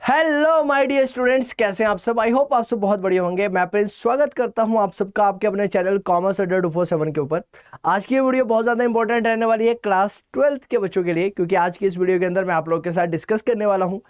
Hello my dear students, कैसे हैं आप सब। आई होप आप सब बहुत बढ़िया होंगे। मैं प्रिंस स्वागत करता हूं आप सबका आपके अपने चैनल कॉमर्स अड्डा 247 के ऊपर। आज की ये वीडियो बहुत ज़्यादा इंपॉर्टेंट रहने वाली है क्लास 12th के बच्चों के लिए, क्योंकि आज की इस वीडियो के अंदर मैं आप लोगों के साथ डिस्कस करने वाला हूँ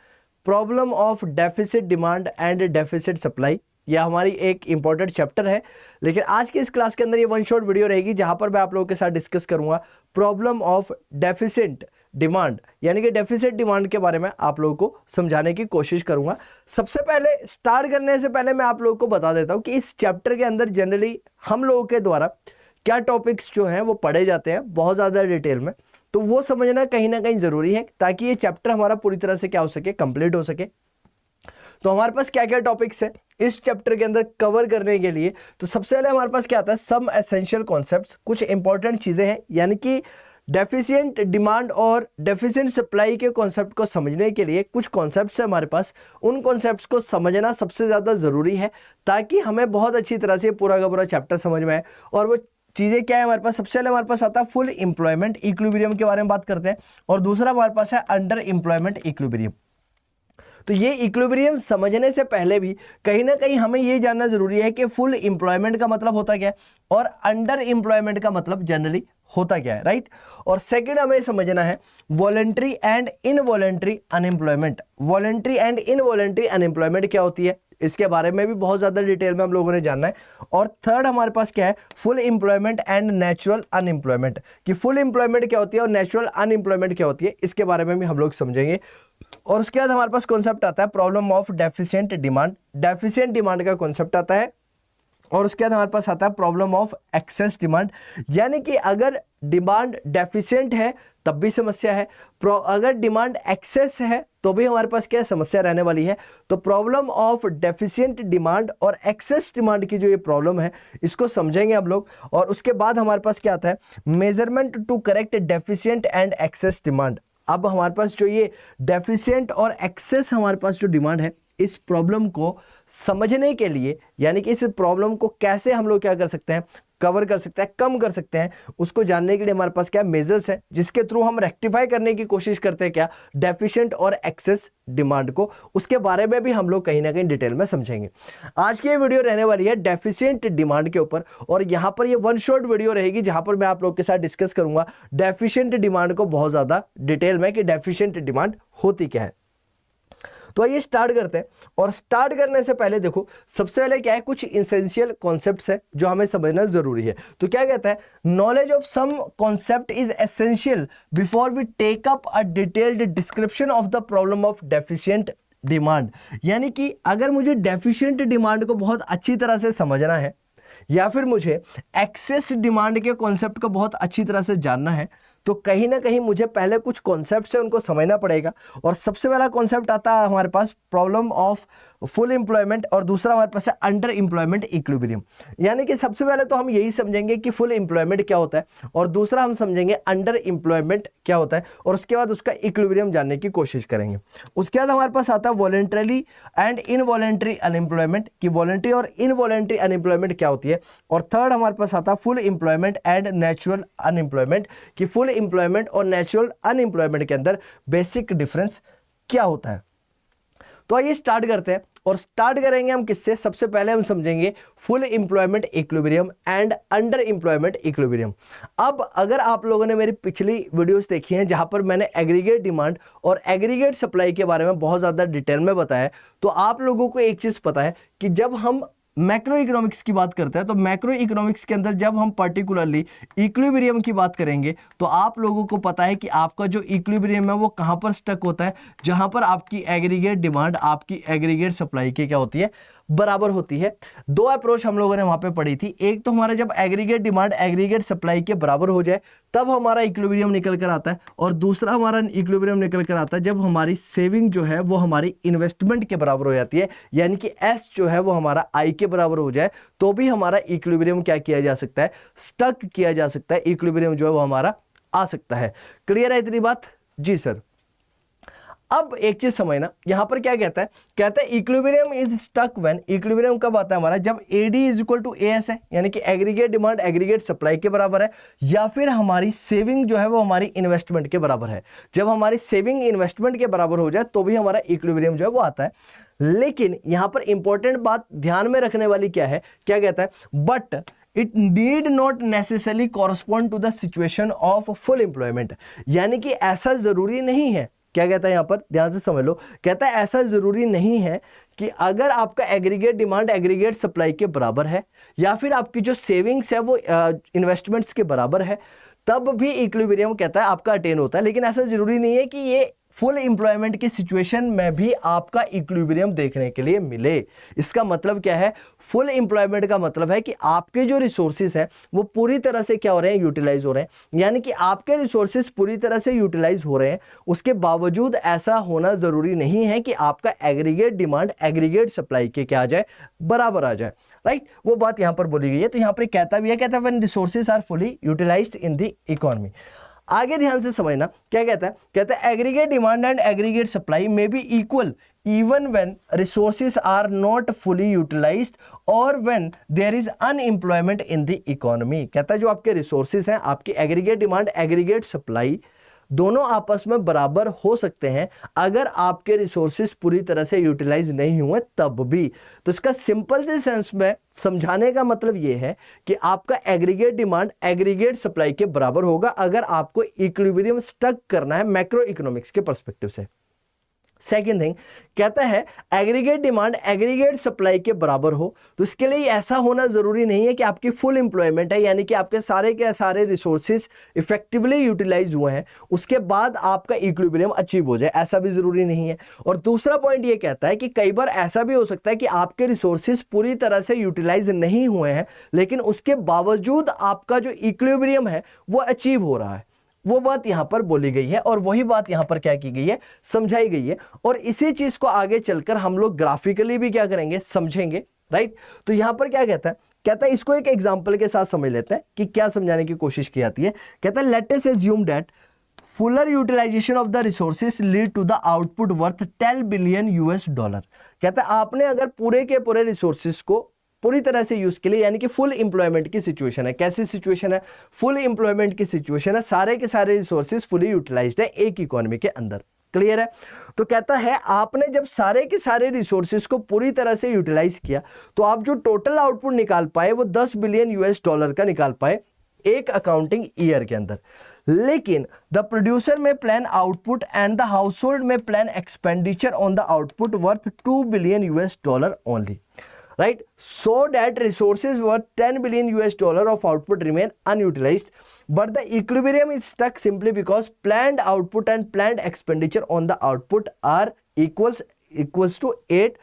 problem of deficit demand and deficit supply. यह हमारी एक इंपॉर्टेंट चैप्टर है, लेकिन आज की इस क्लास के अंदर ये वन शॉट वीडियो रहेगी जहां पर मैं आप लोगों के साथ डिस्कस करूंगा प्रॉब्लम ऑफ डेफिसिट डिमांड, यानी कि डेफिसिट डिमांड के बारे में आप लोगों को समझाने की कोशिश करूंगा। सबसे पहले स्टार्ट करने से पहले मैं आप लोगों को बता देता हूं कि इस चैप्टर के अंदर जनरली हम लोगों के द्वारा क्या टॉपिक्स जो हैं वो पढ़े जाते हैं बहुत ज़्यादा डिटेल में, तो वो समझना कहीं ना कहीं ज़रूरी है ताकि ये चैप्टर हमारा पूरी तरह से क्या हो सके, कंप्लीट हो सके। तो हमारे पास क्या क्या टॉपिक्स है इस चैप्टर के अंदर कवर करने के लिए, तो सबसे पहले हमारे पास क्या आता है, सम एसेंशियल कॉन्सेप्ट्स, कुछ इंपॉर्टेंट चीज़ें हैं, यानी कि डेफिशिएंट डिमांड और डेफिशिएंट सप्लाई के कॉन्सेप्ट को समझने के लिए कुछ कॉन्सेप्ट्स है हमारे पास। उन कॉन्सेप्ट्स को समझना सबसे ज़्यादा ज़रूरी है ताकि हमें बहुत अच्छी तरह से पूरा का पूरा चैप्टर समझ में आए। और वो चीज़ें क्या है हमारे पास, सबसे पहले हमारे पास आता है फुल एम्प्लॉयमेंट इक्विलिब्रियम के बारे में बात करते हैं, और दूसरा हमारे पास है अंडर एम्प्लॉयमेंट इक्विलिब्रियम। तो ये इक्विलिब्रियम समझने से पहले भी कहीं ना कहीं हमें ये जानना जरूरी है कि फुल एम्प्लॉयमेंट का मतलब होता क्या है और अंडर एम्प्लॉयमेंट का मतलब जनरली होता क्या है, राइट। और सेकंड हमें समझना है voluntary and involuntary unemployment. Voluntary and involuntary unemployment क्या होती है, इसके बारे में भी बहुत ज़्यादा डिटेल में हम लोगों ने जानना है। और थर्ड हमारे पास क्या है, full employment and natural unemployment, कि फुल एम्प्लॉयमेंट क्या होती है और नेचुरल अनएम्प्लॉयमेंट क्या होती है, इसके बारे में भी हम लोग समझेंगे। और उसके बाद हमारे पास कॉन्सेप्ट आता है problem of deficient demand, deficient demand का कॉन्सेप्ट आता है। और उसके बाद हमारे पास आता है प्रॉब्लम ऑफ एक्सेस डिमांड, यानी कि अगर डिमांड डेफिशिएंट है तब भी समस्या है, अगर डिमांड एक्सेस है तो भी हमारे पास क्या समस्या रहने वाली है। तो प्रॉब्लम ऑफ डेफिशिएंट डिमांड और एक्सेस डिमांड की जो ये प्रॉब्लम है इसको समझेंगे हम लोग। और उसके बाद हमारे पास क्या आता है measurement to correct deficient and excess demand. अब हमारे पास जो ये डेफिशिएंट और एक्सेस हमारे पास जो डिमांड है, इस प्रॉब्लम को समझने के लिए, यानी कि इस प्रॉब्लम को कैसे हम लोग क्या कर सकते हैं, कवर कर सकते हैं, कम कर सकते हैं, उसको जानने के लिए हमारे पास क्या मेजर्स हैं जिसके थ्रू हम रेक्टिफाई करने की कोशिश करते हैं क्या डेफिशिएंट और एक्सेस डिमांड को। उसके बारे में भी हम लोग कहीं ना कहीं डिटेल में समझेंगे। आज की ये वीडियो रहने वाली है डेफिशिएंट डिमांड के ऊपर, और यहाँ पर ये वन शॉट वीडियो रहेगी जहां पर मैं आप लोग के साथ डिस्कस करूंगा डेफिशिएंट डिमांड को बहुत ज्यादा डिटेल में कि डेफिशिएंट डिमांड होती क्या है। तो आइए स्टार्ट करते हैं। और स्टार्ट करने से पहले देखो सबसे पहले क्या है, कुछ इसेंशियल कॉन्सेप्ट्स है जो हमें समझना जरूरी है। तो क्या कहता है, knowledge of some concept is essential before we take up a detailed description of the problem of deficient demand. यानी कि अगर मुझे डेफिशिएंट डिमांड को बहुत अच्छी तरह से समझना है या फिर मुझे एक्सेस डिमांड के कॉन्सेप्ट को बहुत अच्छी तरह से जानना है, तो कहीं ना कहीं मुझे पहले कुछ कॉन्सेप्ट है उनको समझना पड़ेगा। और सबसे पहला कॉन्सेप्ट आता है हमारे पास प्रॉब्लम ऑफ फुल एम्प्लॉयमेंट, और दूसरा हमारे पास है अंडर एम्प्लॉयमेंट इक्विलिब्रियम। यानी कि सबसे पहले तो हम यही समझेंगे कि फुल एम्प्लॉयमेंट क्या होता है, और दूसरा हम समझेंगे अंडर एम्प्लॉयमेंट क्या होता है, और उसके बाद उसका इक्विलिब्रियम जानने की कोशिश करेंगे। उसके बाद हमारे पास आता है वॉलंटरी एंड इनवॉलंटरी अनएम्प्लॉयमेंट, कि वॉलंटरी और इनवॉलंटरी अनएम्प्लॉयमेंट क्या होती है। और थर्ड हमारे पास आता है full employment and natural unemployment, कि फुल एम्प्लॉयमेंट और नेचुरल अनएम्प्लॉयमेंट के अंदर बेसिक डिफरेंस क्या होता है। तो आइए स्टार्ट करते हैं। और स्टार्ट करेंगे हम किससे, सबसे पहले हम समझेंगे full employment equilibrium and under employment equilibrium. अब अगर आप लोगों ने मेरी पिछली वीडियोस देखी हैं जहां पर मैंने एग्रीगेट डिमांड और एग्रीगेट सप्लाई के बारे में बहुत ज़्यादा डिटेल में बताया, तो आप लोगों को एक चीज़ पता है कि जब हम मैक्रो इकोनॉमिक्स की बात करते हैं, तो मैक्रो इकोनॉमिक्स के अंदर जब हम पर्टिकुलरली इक्विलिब्रियम की बात करेंगे, तो आप लोगों को पता है कि आपका जो इक्विलिब्रियम है वो कहाँ पर स्टक होता है, जहां पर आपकी एग्रीगेट डिमांड आपकी एग्रीगेट सप्लाई की क्या होती है, बराबर होती है। दो अप्रोच हम लोगों ने वहां पे पढ़ी थी, एक तो हमारा जब एग्रीगेट डिमांड एग्रीगेट सप्लाई के बराबर हो जाए तब हमारा इक्विलिब्रियम निकल कर आता है, और दूसरा हमारा इक्विलिब्रियम निकल कर आता है जब हमारी सेविंग जो है वो हमारी इन्वेस्टमेंट के बराबर हो जाती है, यानी कि एस जो है वो हमारा आई के बराबर हो जाए तो भी हमारा इक्विलिब्रियम क्या किया जा सकता है, स्टक किया जा सकता है, इक्विलिब्रियम जो है वो हमारा आ सकता है। क्लियर है इतनी बात? जी सर। अब एक चीज समझना, यहां पर क्या कहता है equilibrium is stuck when, equilibrium कब आता है हमारा, जब AD is equal to AS है, यानी कि एग्रीगेट डिमांड एग्रीगेट सप्लाई के बराबर है, या फिर हमारी सेविंग जो है वो हमारी इन्वेस्टमेंट के बराबर है। जब हमारी सेविंग इन्वेस्टमेंट के बराबर हो जाए तो भी हमारा इक्विलिब्रियम जो है वो आता है। लेकिन यहां पर इंपॉर्टेंट बात ध्यान में रखने वाली क्या है, क्या कहता है, but it need not necessarily correspond to the situation of full employment, यानी कि ऐसा जरूरी नहीं है, क्या कहता है यहां पर ध्यान से समझ लो, कहता है ऐसा जरूरी नहीं है कि अगर आपका एग्रीगेट डिमांड एग्रीगेट सप्लाई के बराबर है या फिर आपकी जो सेविंग्स है वो इन्वेस्टमेंट्स के बराबर है, तब भी इक्विलिब्रियम कहता है आपका अटेन होता है। लेकिन ऐसा जरूरी नहीं है कि ये फुल एम्प्लॉयमेंट की सिचुएशन में भी आपका इक्विलिब्रियम देखने के लिए मिले। इसका मतलब क्या है, फुल एम्प्लॉयमेंट का मतलब है कि आपके जो रिसोर्सेज हैं वो पूरी तरह से क्या हो रहे हैं, यूटिलाइज हो रहे हैं, यानी कि आपके रिसोर्सेज पूरी तरह से यूटिलाइज हो रहे हैं। उसके बावजूद ऐसा होना जरूरी नहीं है कि आपका एग्रीगेट डिमांड एग्रीगेट सप्लाई के क्या आ जाए, बराबर आ जाए, राइट। वो बात यहां पर बोली गई है। तो यहां पर कहता भी है, कहता है when resources are fully utilised in the economy. आगे ध्यान से समझना, क्या कहता है, कहता है aggregate demand and aggregate supply में be equal even when resources are not fully utilized or when there is unemployment in the economy। कहता है जो आपके रिसोर्सेज हैं, आपकी एग्रीगेट डिमांड एग्रीगेट सप्लाई दोनों आपस में बराबर हो सकते हैं अगर आपके रिसोर्सेज पूरी तरह से यूटिलाइज नहीं हुए तब भी। तो इसका सिंपल से सेंस में समझाने का मतलब यह है कि आपका एग्रीगेट डिमांड एग्रीगेट सप्लाई के बराबर होगा अगर आपको इक्विलिब्रियम स्टक करना है मैक्रो इकोनॉमिक्स के पर्सपेक्टिव से। सेकेंड थिंग कहता है एग्रीगेट डिमांड एग्रीगेट सप्लाई के बराबर हो, तो इसके लिए ऐसा होना जरूरी नहीं है कि आपकी फुल एम्प्लॉयमेंट है, यानी कि आपके सारे के सारे रिसोर्सेज इफेक्टिवली यूटिलाइज हुए हैं उसके बाद आपका इक्विलिब्रियम अचीव हो जाए, ऐसा भी जरूरी नहीं है। और दूसरा पॉइंट ये कहता है कि कई बार ऐसा भी हो सकता है कि आपके रिसोर्सेज पूरी तरह से यूटिलाइज नहीं हुए हैं लेकिन उसके बावजूद आपका जो इक्विलिब्रियम है वो अचीव हो रहा है। वो बात यहां पर बोली गई है और वही बात यहां पर क्या की गई है, समझाई गई है। और इसी चीज को आगे चलकर हम लोग ग्राफिकली भी क्या करेंगे, समझेंगे, राइट। तो यहां पर क्या कहता है, कहता है इसको एक एग्जांपल के साथ समझ लेते हैं कि क्या समझाने की कोशिश की जाती है। कहता है let us assume that fuller utilisation of the resources lead to the output worth 10 billion US dollar. कहता है आपने अगर पूरे के पूरे रिसोर्सेज को पूरी तरह से यूज के लिए, यानी कि फुल एम्प्लॉयमेंट की सिचुएशन है, कैसी सिचुएशन है, फुल एम्प्लॉयमेंट की सिचुएशन है, सारे के सारे रिसोर्सेज फुली यूटिलाइज्ड है एक इकोनॉमी के अंदर, क्लियर है। तो कहता है आपने जब सारे के सारे रिसोर्सेज को पूरी तरह से यूटिलाइज किया तो आप जो टोटल आउटपुट निकाल पाए वो 10 बिलियन यूएस डॉलर का निकाल पाए एक अकाउंटिंग ईयर के अंदर। लेकिन द प्रोड्यूसर में plan output and the household में plan expenditure on the output worth 2 billion US dollar only, right, so that resources worth 10 billion US dollar of output remain unutilized, but the equilibrium is stuck simply because planned output and planned expenditure on the output are equals to 8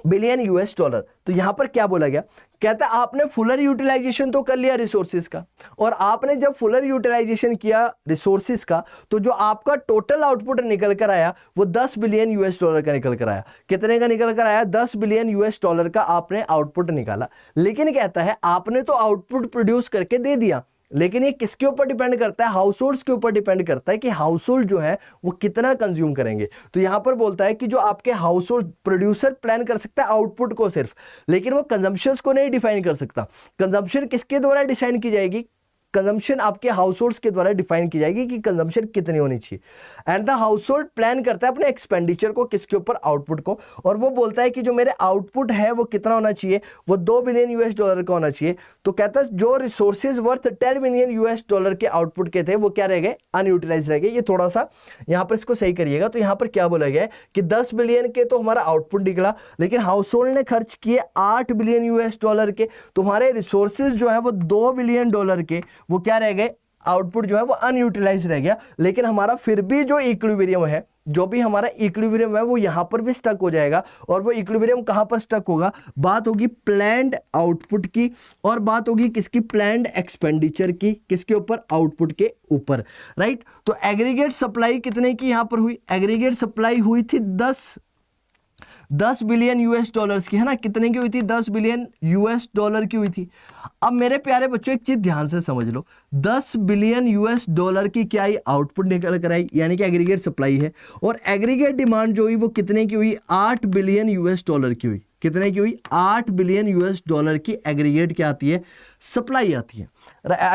billion US dollar. तो यहां पर क्या बोला गया, कहता है आपने Fuller utilisation तो कर लिया रिसोर्सेज का, और आपने जब फुलर यूटिलाइजेशन किया रिसोर्सेज का तो जो आपका टोटल आउटपुट निकल कर आया वो 10 बिलियन यूएस डॉलर का निकल कर आया। कितने का निकल कर आया, 10 बिलियन यूएस डॉलर का आपने आउटपुट निकाला। लेकिन कहता है आपने तो आउटपुट प्रोड्यूस करके दे दिया, लेकिन ये किसके ऊपर डिपेंड करता है, हाउस होल्ड्स के ऊपर डिपेंड करता है कि हाउस होल्ड जो है वो कितना कंज्यूम करेंगे। तो यहां पर बोलता है कि जो आपके हाउस होल्ड प्रोड्यूसर प्लान कर सकता है आउटपुट को सिर्फ, लेकिन वो कंजम्पशंस को नहीं डिफाइन कर सकता। कंजम्पशन किसके द्वारा डिसाइड की जाएगी, कंजम्पशन आपके हाउस होल्ड्स के द्वारा डिफाइन की जाएगी कि कंजम्पशन कितनी होनी चाहिए। And the house hold plan करता है अपने एक्सपेंडिचर को, किसके ऊपर, आउटपुट को, और वो बोलता है कि जो मेरे आउटपुट है वो कितना होना चाहिए, वो 2 बिलियन यूएस डॉलर का होना चाहिए। तो कहता है जो resources worth 10 billion US dollar के आउटपुट के थे वो क्या रह गए, अनयूटिलाइज रह गए। ये थोड़ा सा यहां पर इसको सही करिएगा। तो यहां पर क्या बोला गया है कि 10 बिलियन के तो हमारा आउटपुट निकला, लेकिन हाउस होल्ड ने खर्च किए 8 बिलियन यूएस डॉलर के। तुम्हारे रिसोर्सेज जो है वो 2 बिलियन डॉलर के, वो क्या रह गए, आउटपुट जो है वो अनयूटिलाइज रह गया। लेकिन हमारा फिर भी जो इक्विलिब्रियम है, जो भी हमारा इक्विलिब्रियम है वो यहां पर भी स्टक हो जाएगा। और वो इक्विलिब्रियम कहां पर स्टक होगा, बात होगी प्लान्ड आउटपुट की और बात होगी किसकी, प्लान्ड एक्सपेंडिचर की, किसके ऊपर, आउटपुट के ऊपर, राइट। तो एग्रीगेट सप्लाई कितने की यहां पर हुई, एग्रीगेट सप्लाई हुई थी 10 10 बिलियन यूएस डॉलर्स की, है ना, कितने की हुई थी, 10 बिलियन यूएस डॉलर की हुई थी। अब मेरे प्यारे बच्चों एक चीज ध्यान से समझ लो, 10 बिलियन यूएस डॉलर की क्या आई, आउटपुट निकल कर आई, यानी कि एग्रीगेट सप्लाई है, और एग्रीगेट डिमांड जो हुई वो कितने की हुई, 8 बिलियन यूएस डॉलर की हुई। कितने की हुई, 8 बिलियन यूएस डॉलर की एग्रीगेट क्या आती है, सप्लाई आती है,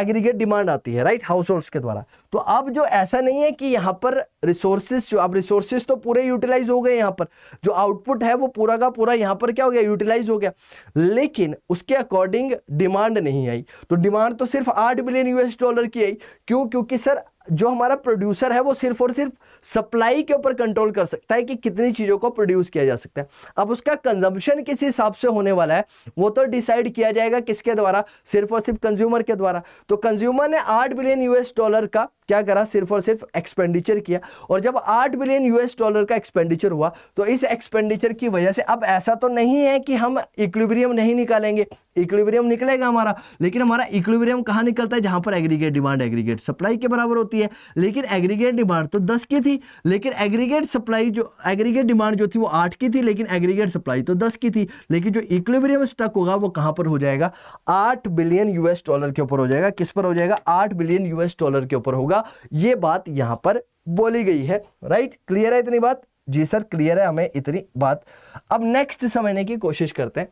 एग्रीगेट डिमांड आती है, राइट, हाउस होल्ड्स के द्वारा। तो अब जो ऐसा नहीं है कि यहाँ पर रिसोर्सेज, जो अब रिसोर्सेज तो पूरे यूटिलाइज हो गए, यहाँ पर जो आउटपुट है वो पूरा का पूरा यहाँ पर क्या हो गया, यूटिलाइज हो गया, लेकिन उसके अकॉर्डिंग डिमांड नहीं आई। तो डिमांड तो सिर्फ 8 बिलियन यूएस डॉलर की आई। क्यों? क्योंकि सर जो हमारा प्रोड्यूसर है वो सिर्फ और सिर्फ सप्लाई के ऊपर कंट्रोल कर सकता है कि कितनी चीजों को प्रोड्यूस किया जा सकता है। अब उसका कंजम्पशन किस हिसाब से होने वाला है वो तो डिसाइड किया जाएगा किसके द्वारा, सिर्फ और सिर्फ कंज्यूमर के द्वारा। तो कंज्यूमर ने 8 बिलियन यूएस डॉलर का क्या करा, सिर्फ और सिर्फ एक्सपेंडिचर किया, और जब 8 बिलियन यूएस डॉलर का एक्सपेंडिचर हुआ तो इस एक्सपेंडिचर की वजह से, अब ऐसा तो नहीं है कि हम इक्विलिब्रियम नहीं निकालेंगे, इक्विलिब्रियम निकलेगा हमारा, लेकिन हमारा इक्विलिब्रियम कहां निकलता है, जहां पर एग्रीगेट डिमांड एग्रीगेट सप्लाई के बराबर होती है। लेकिन एग्रीगेट डिमांड तो 10 की थी, लेकिन एग्रीगेट सप्लाई जो एग्रीगेट डिमांड जो थी वो 8 की थी, लेकिन एग्रीगेट सप्लाई तो 10 की थी। लेकिन जो इक्विलिब्रियम स्टक होगा वो कहां पर हो जाएगा, 8 बिलियन यूएस डॉलर के ऊपर हो जाएगा। किस पर हो जाएगा, 8 बिलियन यूएस डॉलर के ऊपर होगा। ये बात यहां पर बोली गई है, राइट, क्लियर है इतनी बात? जी सर क्लियर है हमें इतनी बात। अब नेक्स्ट समझने की कोशिश करते हैं,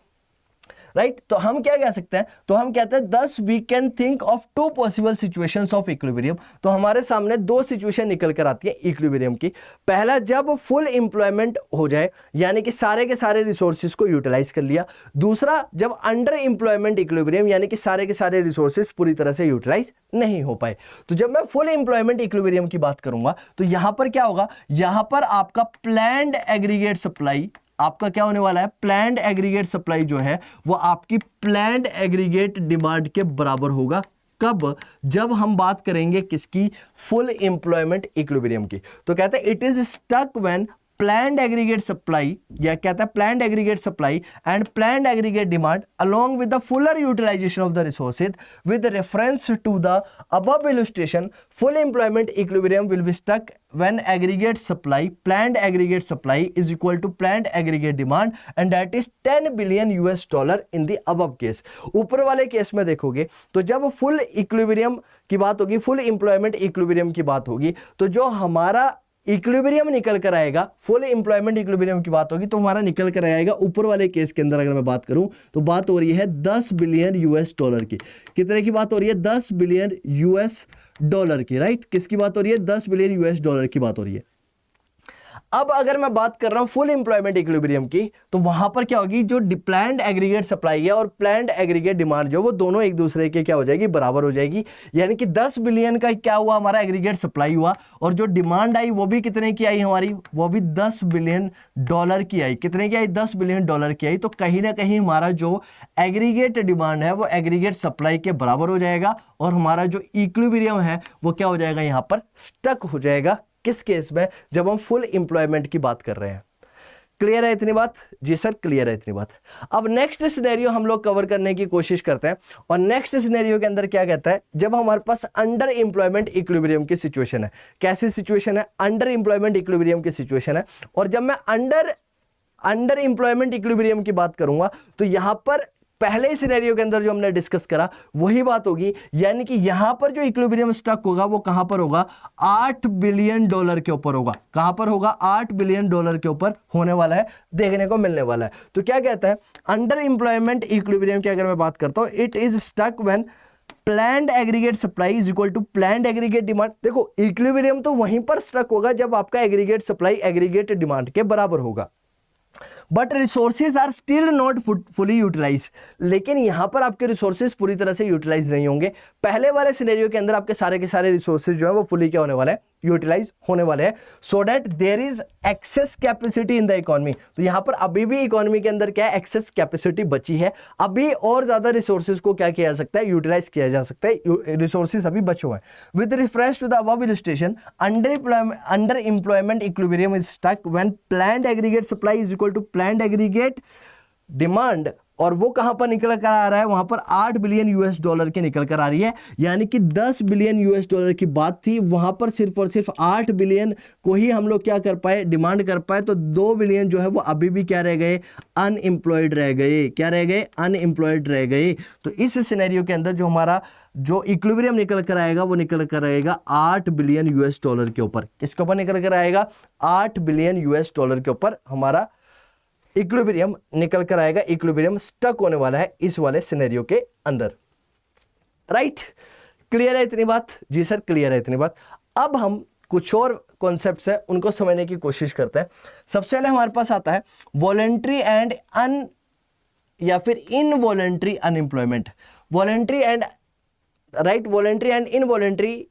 राइट। तो हम क्या कह सकते हैं, तो हम कहते हैं 10 we can think of 2 possible situations of equilibrium. तो हमारे सामने 2 सिचुएशन निकल कर आती है इक्विलिब्रियम की। पहला, जब फुल एम्प्लॉयमेंट हो जाए, यानी कि सारे के सारे रिसोर्सेज को यूटिलाइज कर लिया। दूसरा, जब अंडर एम्प्लॉयमेंट इक्विलिब्रियम, यानी कि सारे के सारे रिसोर्सेज पूरी तरह से यूटिलाइज नहीं हो पाए। तो जब मैं फुल एम्प्लॉयमेंट इक्विलिब्रियम की बात करूंगा तो यहां पर क्या होगा, यहां पर आपका प्लान्ड एग्रीगेट सप्लाई, आपका क्या होने वाला है, प्लान्ड एग्रीगेट सप्लाई जो है वो आपकी प्लान्ड एग्रीगेट डिमांड के बराबर होगा। कब? जब हम बात करेंगे किसकी, फुल एम्प्लॉयमेंट इक्विलिब्रियम की। तो कहते हैं it is stuck when planned aggregate supply, या कहता है planned aggregate supply and planned aggregate demand along with the fuller utilization of the resources with reference to the above illustration, full employment equilibrium will be stuck when aggregate supply, planned aggregate supply is equal to planned aggregate demand and that is 10 billion US dollar in the above case। ऊपर वाले case में देखोगे तो जब full equilibrium की बात होगी, full employment equilibrium की बात होगी, तो जो हमारा इक्विलिब्रियम निकल कर आएगा, फुल एम्प्लॉयमेंट इक्विलिब्रियम की बात होगी तो हमारा निकल कर आएगा ऊपर वाले केस के अंदर। अगर मैं बात करूं तो बात हो रही है 10 बिलियन यूएस डॉलर की। कितने की बात हो रही है, 10 बिलियन यूएस डॉलर की, राइट। किसकी बात हो रही है, 10 बिलियन यूएस डॉलर की बात हो रही है। अब अगर मैं बात कर रहा हूं फुल एम्प्लॉयमेंट इक्विलिब्रियम की, तो वहां पर क्या होगी, जो प्लान्ड एग्रीगेट सप्लाई है और प्लान्ड एग्रीगेट डिमांड जो वो दोनों एक दूसरे के क्या हो जाएगी, बराबर हो जाएगी। यानी कि 10 बिलियन का क्या हुआ, हमारा एग्रीगेट सप्लाई हुआ, और जो डिमांड आई वो भी कितने की आई हमारी, वो भी 10 बिलियन डॉलर की आई। कितने की आई, 10 बिलियन डॉलर की आई। तो कहीं ना कहीं हमारा जो एग्रीगेट डिमांड है वो एग्रीगेट सप्लाई के बराबर हो जाएगा, और हमारा जो इक्विलिब्रियम है वो क्या हो जाएगा, यहां पर स्टक हो जाएगा। किस केस में, जब हम फुल एम्प्लॉयमेंट की बात कर रहे हैं। क्लियर है इतनी बात? जी सर क्लियर है इतनी बात। अब नेक्स्ट सिनेरियो हम लोग कवर करने की कोशिश करते हैं, और नेक्स्ट सिनेरियो के अंदर क्या कहता है, जब हमारे पास अंडर एम्प्लॉयमेंट इक्विलिब्रियम की सिचुएशन है। कैसी सिचुएशन है, अंडर एम्प्लॉयमेंट इक्विलिब्रियम की सिचुएशन है। और जब मैं अंडर एम्प्लॉयमेंट इक्विलिब्रियम की बात करूंगा तो यहां पर पहले सिनेरियो के अंदर जो हमने डिस्कस करा वही बात होगी, यानी कि यहां पर जो इक्विलिब्रियम स्टक होगा वो कहां पर होगा, 8 बिलियन डॉलर के ऊपर होगा। कहां पर होगा, 8 बिलियन डॉलर के ऊपर होने वाला है, देखने को मिलने वाला है। तो क्या कहता है, अंडर एम्प्लॉयमेंट इक्विलिब्रियम की अगर मैं बात करता हूं, it is stuck when planned aggregate supply is equal to planned aggregate demand. देखो इक्विलिब्रियम तो वहीं पर स्टक होगा जब आपका एग्रीगेट सप्लाई एग्रीगेट डिमांड के बराबर होगा, but resources are still not fully utilise. लेकिन यहां पर आपके रिसोर्सेज पूरी तरह से यूटिलाइज नहीं होंगे। पहले वाले सिनेरियो के अंदर आपके सारे के सारे रिसोर्सेज जो है वो फुली क्या होने वाला है, यूटिलाइज होने वाले हैं, so that there is excess capacity in the economy. तो यहां पर अभी भी इकोनॉमी के अंदर क्या है, एक्सेस कैपेसिटी बची है। अभी और ज्यादा रिसोर्सेज को क्या किया जा सकता है, यूटिलाइज किया जा सकता है, रिसोर्सेज अभी बचे हुए हैं। With reference to the above illustration, under employment equilibrium is stuck when planned aggregate supply is equal to planned aggregate demand और वो कहां पर निकल कर आ रहा है, वहां पर 8 बिलियन यूएस डॉलर की निकल कर आ रही है। यानी कि 10 बिलियन यूएस डॉलर की बात थी, वहां पर सिर्फ और सिर्फ 8 बिलियन को ही हम लोग क्या कर पाए, डिमांड कर पाए। तो 2 बिलियन जो है वो अभी भी क्या रह गए, अनएम्प्लॉयड रह गए। क्या रह गए, अनएम्प्लॉयड रह गए। तो इस सिनेरियो के अंदर जो हमारा जो इक्विलिब्रियम निकल कर आएगा वो निकल कर आएगा 8 बिलियन यूएस डॉलर के ऊपर। किसके ऊपर निकल कर आएगा, 8 बिलियन यूएस डॉलर के ऊपर हमारा इक्विलिब्रियम निकल कर आएगा। इक्विलिब्रियम स्टक होने वाला है इस वाले सिनेरियो के अंदर। राइट, क्लियर है इतनी बात? जी सर क्लियर है इतनी बात। अब हम कुछ और कॉन्सेप्ट्स है उनको समझने की कोशिश करते हैं। सबसे पहले हमारे पास आता है वॉलेंट्री एंड या फिर involuntary unemployment. Voluntary and right, voluntary and involuntary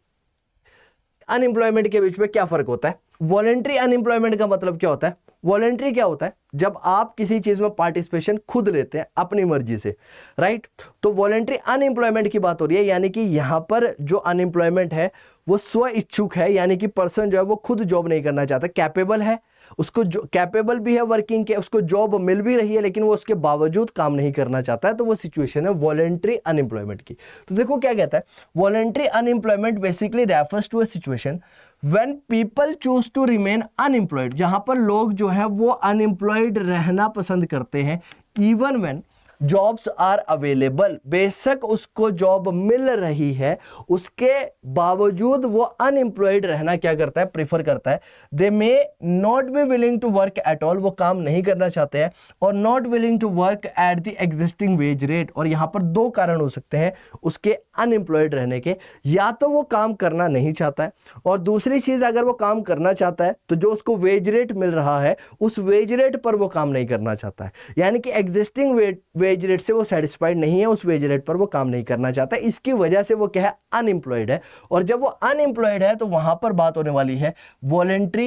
unemployment के बीच में क्या फर्क होता है? वॉलेंट्री अनएम्प्लॉयमेंट का मतलब क्या होता है? वॉलेंट्री क्या होता है, जब आप किसी चीज में पार्टिसिपेशन खुद लेते हैं अपनी मर्जी से, राइट। तो वॉलेंट्री अनएम्प्लॉयमेंट की बात हो रही है, यानी कि यहां पर जो अनएम्प्लॉयमेंट है वो स्व इच्छुक है, यानी कि पर्सन जो है वो खुद जॉब नहीं करना चाहता, कैपेबल है, उसको जो कैपेबल भी है वर्किंग के, उसको जॉब मिल भी रही है लेकिन वो उसके बावजूद काम नहीं करना चाहता है। तो वो सिचुएशन है वॉलेंट्री अनएम्प्लॉयमेंट की। तो देखो क्या कहता है, voluntary unemployment basically refers to a situation when people choose to remain unemployed, जहां पर लोग जो है वो अनएम्प्लॉयड रहना पसंद करते हैं, even when jobs are available, बेशक उसको जॉब मिल रही है उसके बावजूद वो अनएम्प्लॉयड रहना क्या करता है, प्रीफर करता है। They may not be willing to work at all, वो काम नहीं करना चाहते हैं, और not willing to work at the existing wage rate. और यहां पर दो कारण हो सकते हैं उसके अनएम्प्लॉयड रहने के, या तो वो काम करना नहीं चाहता है, और दूसरी चीज अगर वो काम करना चाहता है तो जो उसको वेज रेट मिल रहा है उस वेज रेट पर वो काम नहीं करना चाहता है, यानी कि एग्जिस्टिंग वेज रेट से वो सेटिस्फाइड नहीं है, उस वेज रेट पर वो काम नहीं करना चाहता है, इसकी वजह से वो क्या है, अनएम्प्लॉयड है। और जब वो अनएम्प्लॉयड है तो वहां पर बात होने वाली है वॉलेंट्री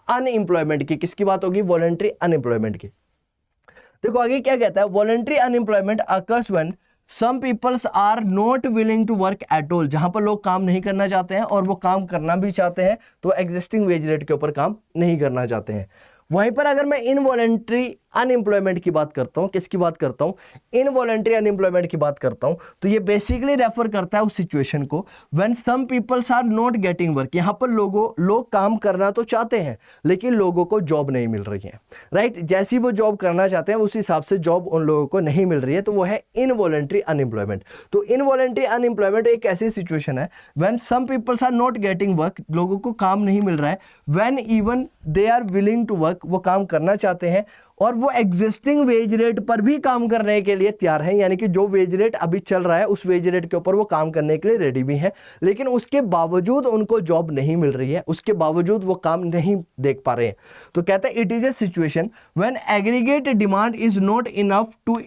अनएम्प्लॉयमेंट की। किसकी बात होगी, वॉलेंट्री अनएम्प्लॉयमेंट की। देखो आगे क्या कहता है, voluntary unemployment occurs when some peoples are not willing to work at all, जहां पर लोग काम नहीं करना चाहते हैं और वो काम करना भी चाहते हैं तो एग्जिस्टिंग वेज रेट के ऊपर काम नहीं करना चाहते हैं। वहीं पर अगर मैं इनवॉलेंट्री अनएम्प्लॉयमेंट की बात करता हूं, किसकी बात करता हूं, इनवॉलेंट्री अनएम्प्लॉयमेंट की बात करता हूं, तो ये बेसिकली रेफर करता है उस सिचुएशन को when some peoples are not getting work, यहां पर लोग काम करना तो चाहते हैं लेकिन लोगों को जॉब नहीं मिल रही है, राइट। जैसी वो जॉब करना चाहते हैं उस हिसाब से जॉब उन लोगों को नहीं मिल रही है, तो वो है इनवॉलेंट्री अनएम्प्लॉयमेंट। तो इनवॉलेंट्री अनएम्प्लॉयमेंट एक ऐसी सिचुएशन है when some peoples are not getting work, लोगों को काम नहीं मिल रहा है, when even they are willing to work, वो काम करना चाहते हैं और वो एग्जिस्टिंग वेज रेट पर भी काम करने के लिए तैयार हैं, यानी कि जो वेज रेट अभी चल रहा है उस वेज रेट के ऊपर वो काम करने के लिए रेडी भी हैं, लेकिन उसके बावजूद उनको जॉब नहीं मिल रही है, उसके बावजूद वो काम नहीं देख पा रहे हैं। तो कहते हैं it is a situation when aggregate demand is not enough to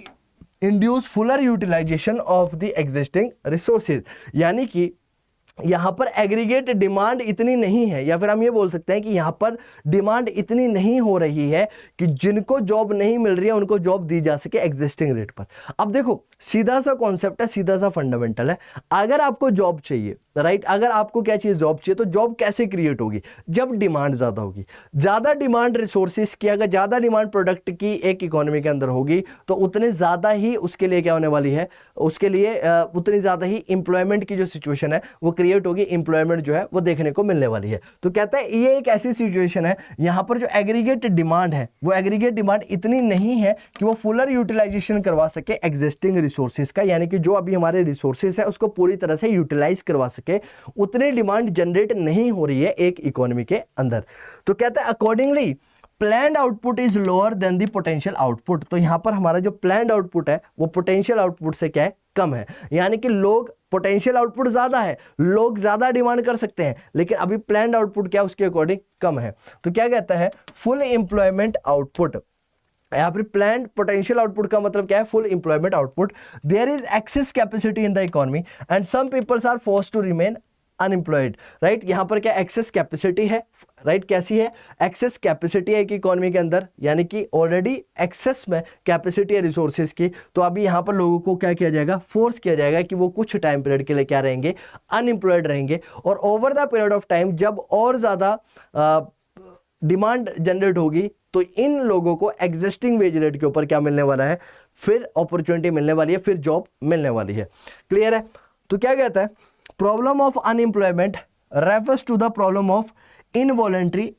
induce fuller utilisation of the existing resources, यानी कि यहां पर एग्रीगेट डिमांड इतनी नहीं है, या फिर हम ये बोल सकते हैं कि यहां पर डिमांड इतनी नहीं हो रही है कि जिनको जॉब नहीं मिल रही है उनको जॉब दी जा सके एग्जिस्टिंग रेट पर। अब देखो सीधा सा कॉन्सेप्ट है, सीधा सा फंडामेंटल है, अगर आपको जॉब चाहिए, राइट, अगर आपको क्या चाहिए, जॉब चाहिए, तो जॉब कैसे क्रिएट होगी, जब डिमांड ज्यादा होगी। ज्यादा डिमांड रिसोर्सेज की, अगर ज्यादा डिमांड प्रोडक्ट की एक इकोनॉमी के अंदर होगी तो उतने ज्यादा ही उसके लिए क्या होने वाली है, उसके लिए उतनी ज्यादा ही इंप्लॉयमेंट की जो सिचुएशन है वो क्रिएट होगी, इंप्लॉयमेंट जो है वो देखने को मिलने वाली है। तो कहता है ये एक ऐसी सिचुएशन है यहां पर जो एग्रीगेट डिमांड है वो एग्रीगेट डिमांड इतनी नहीं है कि वो फुलर यूटिलाइजेशन करवा सके एग्जिस्टिंग रिसोर्सेज का, यानी कि जो अभी हमारे रिसोर्सेज है उसको पूरी तरह से यूटिलाइज करवा सके, उतनी डिमांड जनरेट नहीं हो रही है एक इकोनॉमी के अंदर। तो कहता है accordingly planned output is lower than the potential output. तो यहां पर हमारा जो प्लान्ड आउटपुट है वो पोटेंशियल आउटपुट से क्या है, कम है, यानी कि लोग पोटेंशियल आउटपुट ज्यादा है, लोग ज्यादा डिमांड कर सकते हैं, लेकिन अभी प्लान्ड आउटपुट क्या उसके अकॉर्डिंग कम है। तो क्या कहता है, फुल एम्प्लॉयमेंट आउटपुट, यहाँ पर प्लान्ड पोटेंशियल आउटपुट का मतलब क्या है, full employment output. There is excess capacity in the economy and some peoples are forced to remain unemployed, right. यहां पर क्या एक्सेस कैपेसिटी है, राइट, कैसी है, एक्सेस कैपेसिटी है कि इकोनॉमी के अंदर, यानी कि ऑलरेडी एक्सेस में कैपेसिटी है रिसोर्सेज की, तो अभी यहां पर लोगों को क्या किया जाएगा, फोर्स किया जाएगा कि वो कुछ टाइम पीरियड के लिए क्या रहेंगे, अनएम्प्लॉयड रहेंगे, और over the period of time जब और ज्यादा डिमांड जनरेट होगी तो इन लोगों को एग्जिस्टिंग वेज रेट के ऊपर क्या मिलने वाला है, फिर अपॉर्चुनिटी मिलने वाली है, फिर जॉब मिलने वाली है। क्लियर है? तो क्या कहता है, problem of unemployment refers to the problem of involuntary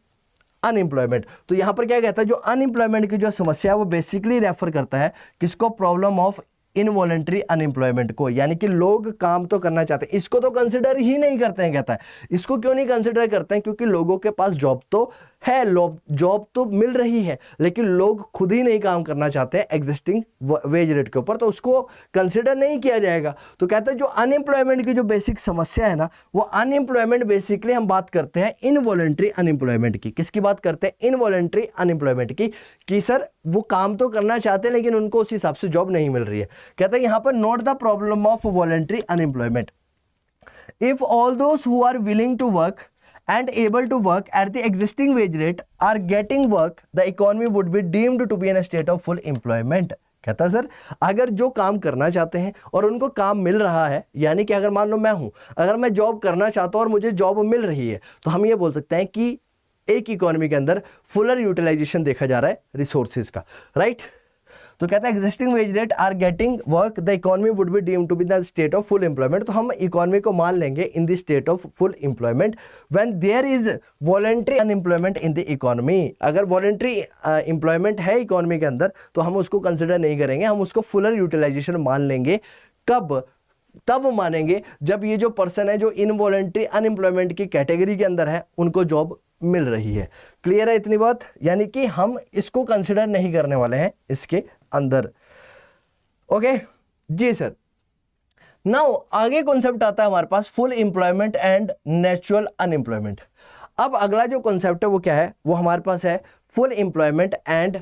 unemployment. तो यहां पर क्या कहता है, जो अनएम्प्लॉयमेंट की जो समस्या है वो बेसिकली रेफर करता है किसको, प्रॉब्लम ऑफ इनवॉलंटरी अनएम्प्लॉयमेंट को, यानी कि लोग काम तो करना चाहते हैं, इसको तो कंसिडर ही नहीं करते हैं। कहता है इसको क्यों नहीं कंसिडर करते हैं, क्योंकि लोगों के पास जॉब तो है, जॉब तो मिल रही है, लेकिन लोग खुद ही नहीं काम करना चाहते हैं एग्जिस्टिंग वेज रेट के ऊपर, तो उसको कंसिडर नहीं किया जाएगा। तो कहता है जो अनएम्प्लॉयमेंट की जो बेसिक समस्या है ना, वो अनएम्प्लॉयमेंट बेसिकली हम बात करते हैं इनवॉलंटरी अनएम्प्लॉयमेंट की। किसकी बात करते हैं, इनवॉलंटरी अनएम्प्लॉयमेंट की, कि सर वो काम तो करना चाहते हैं लेकिन उनको उस हिसाब से जॉब नहीं मिल रही है। कहता है यहां पर note the problem of voluntary unemployment, if all those who are willing to work and able to work at the existing wage rate are getting work, the economy would be deemed to be in a state of full employment। कहता sir अगर जो काम करना चाहते हैं और उनको काम मिल रहा है, यानी कि अगर मान लो मैं हूं, अगर मैं जॉब करना चाहता हूं और मुझे जॉब मिल रही है, तो हम ये बोल सकते हैं कि एक इकोनॉमी के अंदर फुलर यूटिलाइजेशन देखा जा रहा है रिसोर्सेज का, राइट। तो कहता है existing wage rate are getting work, the economy would be deemed to be the state of full employment. तो हम इकोनॉमी को मान लेंगे in the state of full employment when there is voluntary unemployment in the economy. अगर voluntary employment है economy के अंदर तो हम उसको कंसिडर नहीं करेंगे, हम उसको फुलर यूटिलाइजेशन मान लेंगे। कब? तब मानेंगे जब ये जो पर्सन है जो इनवॉलंटरी अनएम्प्लॉयमेंट की कैटेगरी के अंदर है, उनको जॉब मिल रही है। क्लियर है इतनी बात? यानी कि हम इसको कंसिडर नहीं करने वाले हैं इसके अंदर। ओके जी सर। नाउ आगे कॉन्सेप्ट आता है हमारे पास full employment and natural unemployment. अब अगला जो कॉन्सेप्ट है वो क्या है, वो हमारे पास है full employment and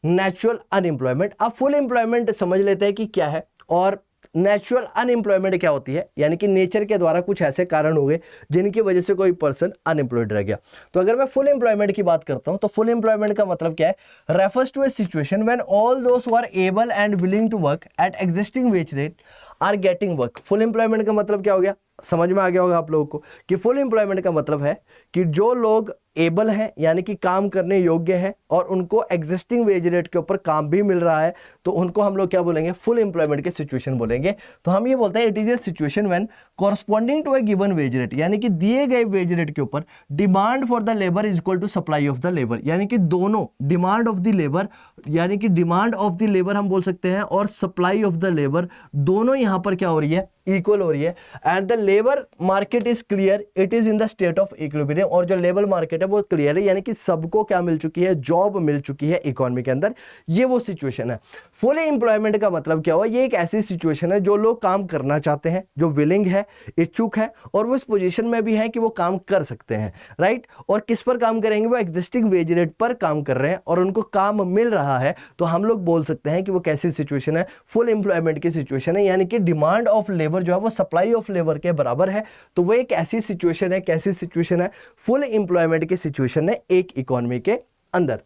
natural unemployment. अब फुल एम्प्लॉयमेंट समझ लेते हैं कि क्या है और नेचुरल अनएम्प्लॉयमेंट क्या होती है, यानी कि नेचर के द्वारा कुछ ऐसे कारण हो गए जिनकी वजह से कोई पर्सन अनएम्प्लॉयड रह गया। तो अगर मैं फुल एम्प्लॉयमेंट की बात करता हूं तो फुल एम्प्लॉयमेंट का मतलब क्या है, refers to a situation when all those who are able and willing to work at existing wage rate are getting work. Full employment का मतलब क्या हो गया, समझ में आ गया होगा आप लोगों को कि फुल एम्प्लॉयमेंट का मतलब है कि जो लोग एबल हैं, यानी कि काम करने योग्य हैं और उनको एग्जिस्टिंग वेज रेट के ऊपर काम भी मिल रहा है, तो उनको हम लोग क्या बोलेंगे, फुल एम्प्लॉयमेंट की सिचुएशन बोलेंगे। तो हम ये बोलते हैं it is a situation when corresponding to a given wage rate, यानी कि दिए गए वेज रेट के ऊपर demand for the labour is equal to supply of the labour, यानी कि दोनों डिमांड ऑफ द लेबर, यानी कि डिमांड ऑफ द लेबर हम बोल सकते हैं और सप्लाई ऑफ द लेबर, दोनों यहां पर क्या हो रही है, इक्वल हो रही है। And the labour market is clear, it is in the state of equilibrium. और जो लेबर मार्केट है वो क्लियर है, यानी कि सबको क्या मिल चुकी है, जॉब मिल चुकी है इकोनॉमी के अंदर। ये वो सिचुएशन है। फुल एम्प्लॉयमेंट का मतलब क्या हुआ, ये एक ऐसी सिचुएशन है जो लोग काम करना चाहते हैं, जो विलिंग है, इच्छुक है और वो इस पोजीशन में भी है कि वो काम कर सकते हैं, राइट। और किस पर काम करेंगे, वो एग्जिस्टिंग वेज रेट पर काम कर रहे हैं और उनको काम मिल रहा है। तो हम लोग बोल सकते हैं कि वो कैसी सिचुएशन है, फुल एम्प्लॉयमेंट की सिचुएशन है, यानी कि डिमांड ऑफ लेबर जो है वो सप्लाई ऑफ लेबर के बराबर है। तो वो एक ऐसी सिचुएशन है, कैसी सिचुएशन है, फुल एम्प्लॉयमेंट की सिचुएशन है एक इकोनॉमी के अंदर।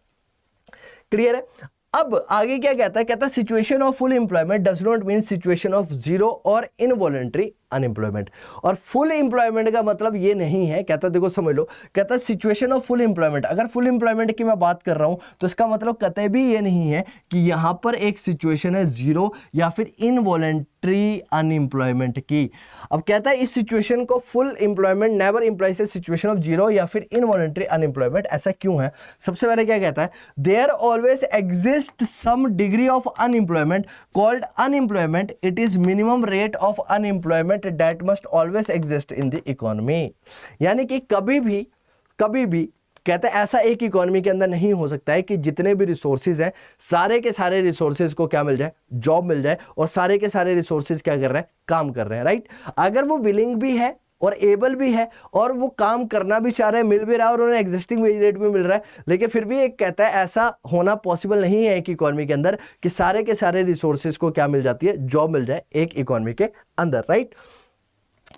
क्लियर है? अब आगे क्या कहता है, कहता है situation of full employment does not mean situation of zero और इनवॉलंटरी अनएम्प्लॉयमेंट। और फुल एम्प्लॉयमेंट का मतलब ये नहीं है, कहता देखो समझ लो, कहता सिचुएशन ऑफ फुल एम्प्लॉयमेंट, अगर फुल एम्प्लॉयमेंट की मैं बात कर रहा हूं तो इसका मतलब कतई भी ये नहीं है कि यहां पर एक सिचुएशन है जीरो या फिर इनवॉलंटरी अनएम्प्लॉयमेंट की। अब कहता है इस सिचुएशन को full employment never implies A situation of zero या फिर इनवॉलंटरी अनएम्प्लॉयमेंट। ऐसा क्यों है? सबसे पहले क्या कहता है, there always exist some degree of unemployment called unemployment, it is minimum rate of unemployment that must always exist in the economy। यानी कि कभी भी कहते हैं ऐसा एक इकोनॉमी के अंदर नहीं हो सकता है कि जितने भी रिसोर्सेज हैं सारे के सारे रिसोर्सेज को क्या मिल जाए, जॉब मिल जाए और सारे के सारे रिसोर्सेज क्या कर रहे हैं, काम कर रहे हैं, राइट। अगर वो विलिंग भी है और एबल भी है और वो काम करना भी चाह रहे हैं, मिल भी रहा है और उन्हें एग्जिस्टिंग वेज रेट भी मिल रहा है, लेकिन फिर भी एक कहता है ऐसा होना पॉसिबल नहीं है एक इकोनॉमी के अंदर कि सारे के सारे रिसोर्सेज को क्या मिल जाती है, जॉब मिल जाए एक इकोनॉमी के अंदर, राइट।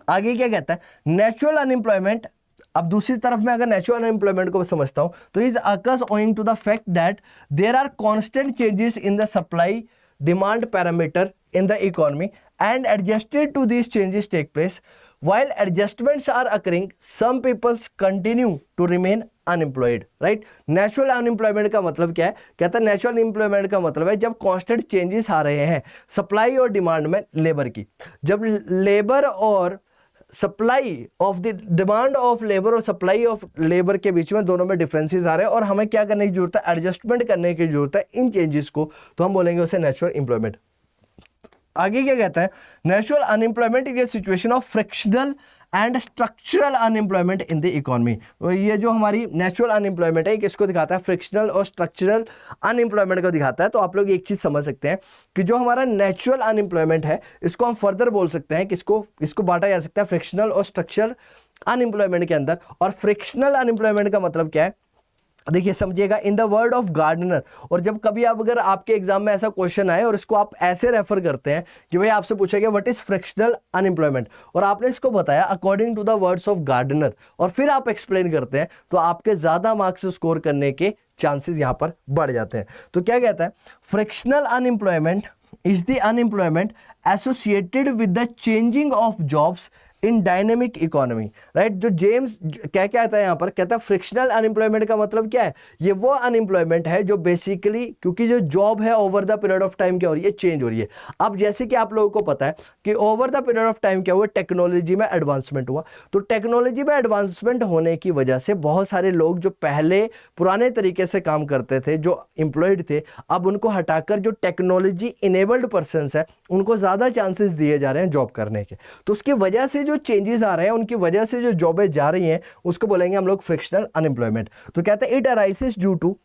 आगे क्या कहता है, नेचुरल अनएम्प्लॉयमेंट। अब दूसरी तरफ में अगर नेचुरल अनएम्प्लॉयमेंट को समझता हूं तो is occurs owing to the fact that there are constant changes in the supply demand parameter in the economy and adjusted to these changes take place. While adjustments are occurring, some peoples continue to remain unemployed, right. Natural unemployment का मतलब क्या है, कहता है natural unemployment का मतलब है जब कांस्टेंट चेंजेस आ रहे हैं सप्लाई और डिमांड में लेबर की, जब लेबर और supply of the demand of labour और सप्लाई ऑफ लेबर के बीच में दोनों में डिफरेंसेस आ रहे हैं और हमें क्या करने की जरूरत है, एडजस्टमेंट करने की जरूरत है इन चेंजेस को, तो हम बोलेंगे उसे नेचुरल एम्प्लॉयमेंट। आगे क्या कहता है, natural unemployment is a situation of frictional and structural unemployment in the economy. ये जो हमारी नेचुरल अनएम्प्लॉयमेंट है किसको दिखाता है, फ्रिक्शनल और स्ट्रक्चरल अनएम्प्लॉयमेंट को दिखाता है। तो आप लोग एक चीज समझ सकते हैं कि जो हमारा नेचुरल अनएम्प्लॉयमेंट है इसको हम फर्दर बोल सकते हैं, इसको बांटा जा सकता है फ्रिक्शनल और स्ट्रक्चरल अनएम्प्लॉयमेंट के अंदर। और फ्रिक्शनल अनएम्प्लॉयमेंट का मतलब क्या है, देखिए समझिएगा, in the word of Gardner. और जब कभी आप अगर आपके एग्जाम में ऐसा क्वेश्चन आए और इसको आप ऐसे रेफर करते हैं कि भाई आपसे पूछा गया व्हाट इज फ्रिक्शनल अनएम्प्लॉयमेंट और आपने इसको बताया according to the words of Gardner और फिर आप एक्सप्लेन करते हैं, तो आपके ज्यादा मार्क्स स्कोर करने के चांसेस यहां पर बढ़ जाते हैं। तो क्या कहता है, frictional unemployment is the unemployment associated with the changing of jobs in dynamic economy, right. जो जेम्स क्या कहता है यहां पर, कहता है फ्रिक्शनल अनएम्प्लॉयमेंट का मतलब क्या है, ये वो अनएम्प्लॉयमेंट है जो बेसिकली क्योंकि जो जॉब है over the period of time क्या हो रही है, चेंज हो रही है। अब जैसे कि आप लोगों को पता है कि over the period of time क्या हुआ, टेक्नोलॉजी में एडवांसमेंट हुआ। तो टेक्नोलॉजी में एडवांसमेंट होने की वजह से बहुत सारे लोग जो पहले पुराने तरीके से काम करते थे, जो एम्प्लॉयड थे, अब उनको हटाकर जो टेक्नोलॉजी इनेबल्ड पर्सन्स है उनको ज्यादा चांसेस दिए जा रहे हैं जॉब करने के। तो उसकी वजह से जो चेंजेस आ रहे हैं उनकी वजह से जो जॉबें जा रही हैं उसको बोलेंगे हम लोग फ्रिक्शनल अनएम्प्लॉयमेंट। तो कहते हैं it arises due to